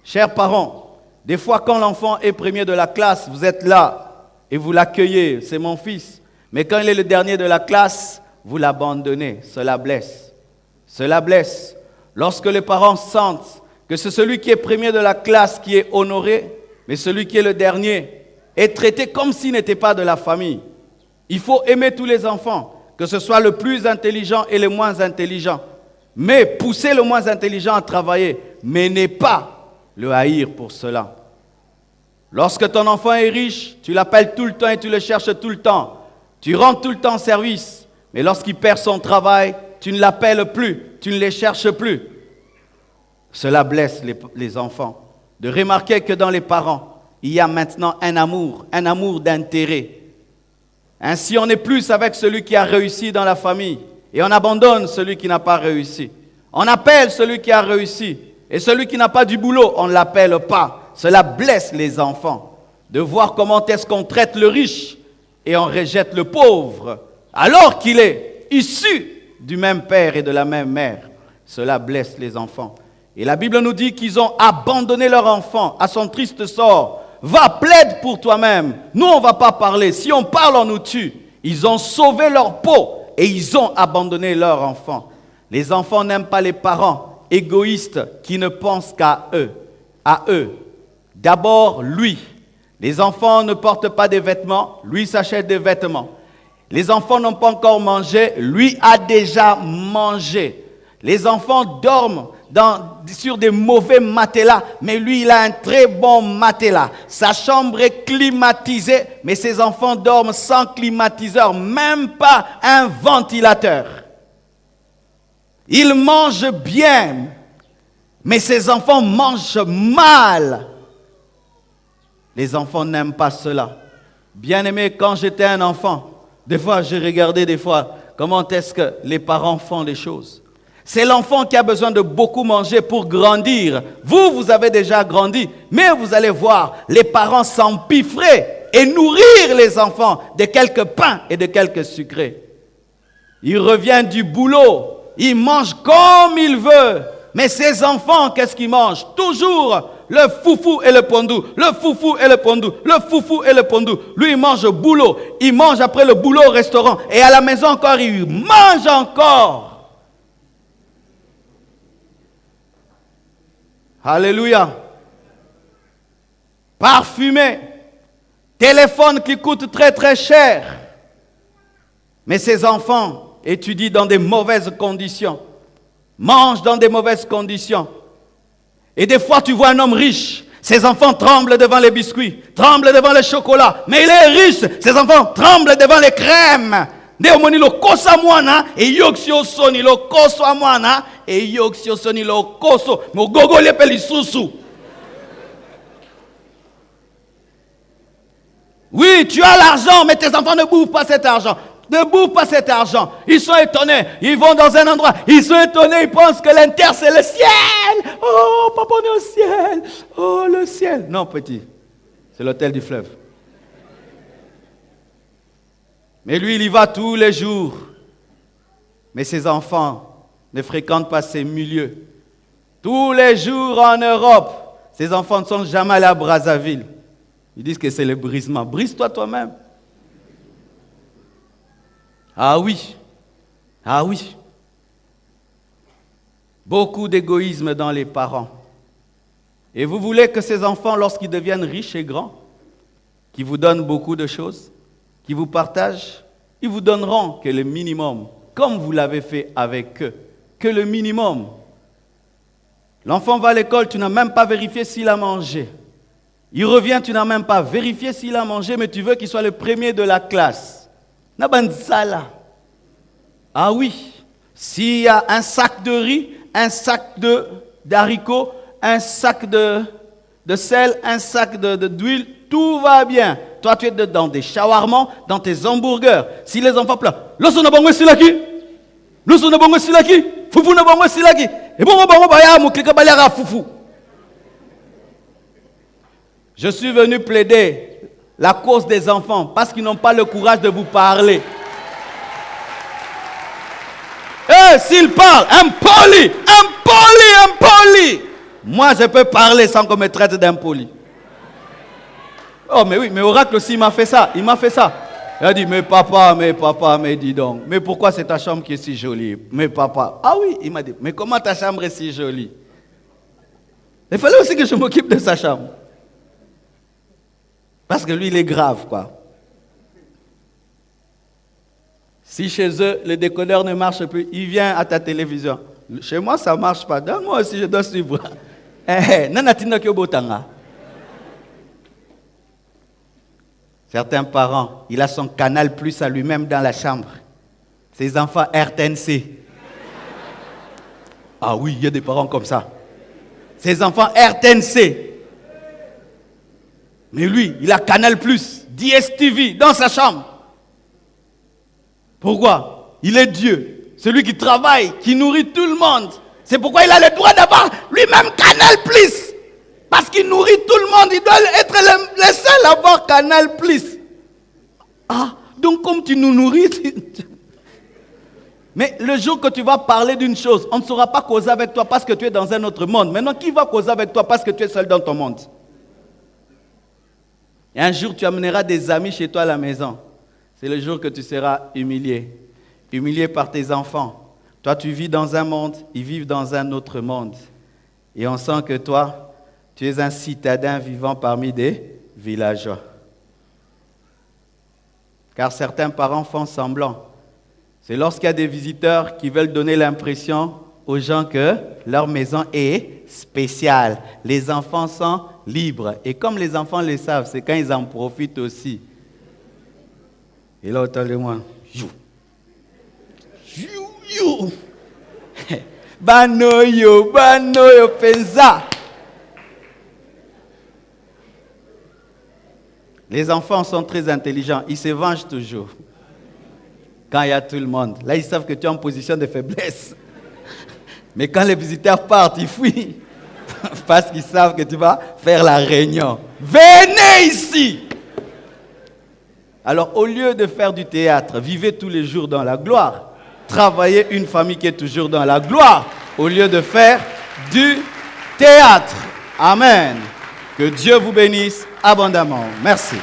Chers parents, des fois quand l'enfant est premier de la classe, vous êtes là et vous l'accueillez, c'est mon fils. Mais quand il est le dernier de la classe, vous l'abandonnez, cela blesse. Cela blesse. Lorsque les parents sentent que c'est celui qui est premier de la classe qui est honoré, mais celui qui est le dernier est traité comme s'il n'était pas de la famille. Il faut aimer tous les enfants, que ce soit le plus intelligent et le moins intelligent. Mais pousser le moins intelligent à travailler, mais n'est pas le haïr pour cela. Lorsque ton enfant est riche, tu l'appelles tout le temps et tu le cherches tout le temps. Tu rends tout le temps service. Mais lorsqu'il perd son travail, tu ne l'appelles plus, tu ne les cherches plus. Cela blesse les enfants. De remarquer que dans les parents, il y a maintenant un amour d'intérêt. Ainsi, on est plus avec celui qui a réussi dans la famille et on abandonne celui qui n'a pas réussi. On appelle celui qui a réussi et celui qui n'a pas du boulot, on ne l'appelle pas. Cela blesse les enfants de voir comment est-ce qu'on traite le riche et on rejette le pauvre alors qu'il est issu du même père et de la même mère. Cela blesse les enfants. Et la Bible nous dit qu'ils ont abandonné leur enfant à son triste sort. Va, plaide pour toi-même. Nous, on ne va pas parler. Si on parle, on nous tue. Ils ont sauvé leur peau et ils ont abandonné leur enfant. Les enfants n'aiment pas les parents égoïstes qui ne pensent qu'à eux. À eux. D'abord, lui. Les enfants ne portent pas des vêtements. Lui s'achète des vêtements. Les enfants n'ont pas encore mangé. Lui a déjà mangé. Les enfants dorment sur des mauvais matelas, mais lui, il a un très bon matelas. Sa chambre est climatisée, mais ses enfants dorment sans climatiseur, même pas un ventilateur. Il mange bien, mais ses enfants mangent mal. Les enfants n'aiment pas cela. Bien aimé, quand j'étais un enfant, des fois, j'ai regardé comment est-ce que les parents font les choses. C'est l'enfant qui a besoin de beaucoup manger pour grandir. Vous avez déjà grandi, mais vous allez voir les parents s'empiffrer et nourrir les enfants de quelques pains et de quelques sucrés. Il revient du boulot, il mange comme il veut, mais ses enfants, qu'est-ce qu'ils mangent? Toujours le foufou et le pondou, le foufou et le pondou, le foufou et le pondou. Lui, il mange au boulot, il mange après le boulot au restaurant, et à la maison encore, il mange encore. Alléluia. Parfumé. Téléphone qui coûte très très cher. Mais ses enfants étudient dans des mauvaises conditions. Mangent dans des mauvaises conditions. Et des fois tu vois un homme riche. Ses enfants tremblent devant les biscuits. Tremblent devant le chocolat. Mais il est riche. Ses enfants tremblent devant les crèmes. Ndeomoni lo kosa mwana e yoksio soni lo koso mwana e yoksio soni lo koso mo gogo lepe lisusu. Oui, tu as l'argent, mais tes enfants ne bouffent pas cet argent. Ne bouffent pas cet argent. Ils sont étonnés. Ils vont dans un endroit. Ils sont étonnés. Ils pensent que l'inter c'est le ciel. Oh, papa, on est au ciel. Oh, le ciel. Non, petit. C'est l'hôtel du fleuve. Mais lui, il y va tous les jours. Mais ses enfants ne fréquentent pas ces milieux. Tous les jours en Europe, ses enfants ne sont jamais allés à Brazzaville. Ils disent que c'est le brisement. Brise-toi toi-même. Ah oui. Ah oui. Beaucoup d'égoïsme dans les parents. Et vous voulez que ces enfants, lorsqu'ils deviennent riches et grands, qui vous donnent beaucoup de choses, qui vous partagent, ils vous donneront que le minimum, comme vous l'avez fait avec eux, que le minimum. L'enfant va à l'école, tu n'as même pas vérifié s'il a mangé. Il revient, tu n'as même pas vérifié s'il a mangé, mais tu veux qu'il soit le premier de la classe. Nabanzala. Ah oui, s'il y a un sac de riz, un sac d'haricots, un sac de sel, un sac d'huile, tout va bien. Toi, tu es dans des shawarma, dans tes hamburgers. Si les enfants pleurent, l'osso na bongo silaki, l'osso na bongo silaki, foufou na bongo silaki, et bongo bongo baya mouklika baliara foufou. Je suis venu plaider la cause des enfants parce qu'ils n'ont pas le courage de vous parler. Et s'ils parlent, impoli. Moi, je peux parler sans qu'on me traite d'impoli. Oh, mais oui, mais Oracle aussi, il m'a fait ça. Il a dit, mais papa, mais dis donc. Mais pourquoi c'est ta chambre qui est si jolie? Mais papa. Ah oui, il m'a dit, mais comment ta chambre est si jolie? Il fallait aussi que je m'occupe de sa chambre. Parce que lui, il est grave, quoi. Si chez eux, le décodeur ne marche plus, il vient à ta télévision. Chez moi, ça ne marche pas. Donc, moi aussi, je dois suivre. Certains parents, il a son Canal Plus à lui-même dans la chambre. Ses enfants RTNC. Ah oui, il y a des parents comme ça. Ses enfants RTNC. Mais lui, il a Canal Plus, DSTV dans sa chambre. Pourquoi? Il est Dieu. Celui qui travaille, qui nourrit tout le monde. C'est pourquoi il a le droit d'avoir lui-même Canal Plus. Parce qu'il nourrit tout le monde. Il doit être le seul à avoir Canal Plus. Ah, donc comme tu nous nourris... Mais le jour que tu vas parler d'une chose, on ne saura pas causer avec toi parce que tu es dans un autre monde. Maintenant, qui va causer avec toi parce que tu es seul dans ton monde? Et un jour, tu amèneras des amis chez toi à la maison. C'est le jour que tu seras humilié. Humilié par tes enfants. Toi, tu vis dans un monde, ils vivent dans un autre monde. Et on sent que toi, tu es un citadin vivant parmi des villageois. Car certains parents font semblant. C'est lorsqu'il y a des visiteurs qui veulent donner l'impression aux gens que leur maison est spéciale. Les enfants sont libres. Et comme les enfants le savent, c'est quand ils en profitent aussi. Et là, autour de moi, you. Banoyo, penza. Les enfants sont très intelligents, ils se vengent toujours. Quand il y a tout le monde, là ils savent que tu es en position de faiblesse. Mais quand les visiteurs partent, ils fuient. Parce qu'ils savent que tu vas faire la réunion. Venez ici! Alors au lieu de faire du théâtre, vivez tous les jours dans la gloire. Travaillez une famille qui est toujours dans la gloire. Au lieu de faire du théâtre. Amen. Que Dieu vous bénisse abondamment. Merci.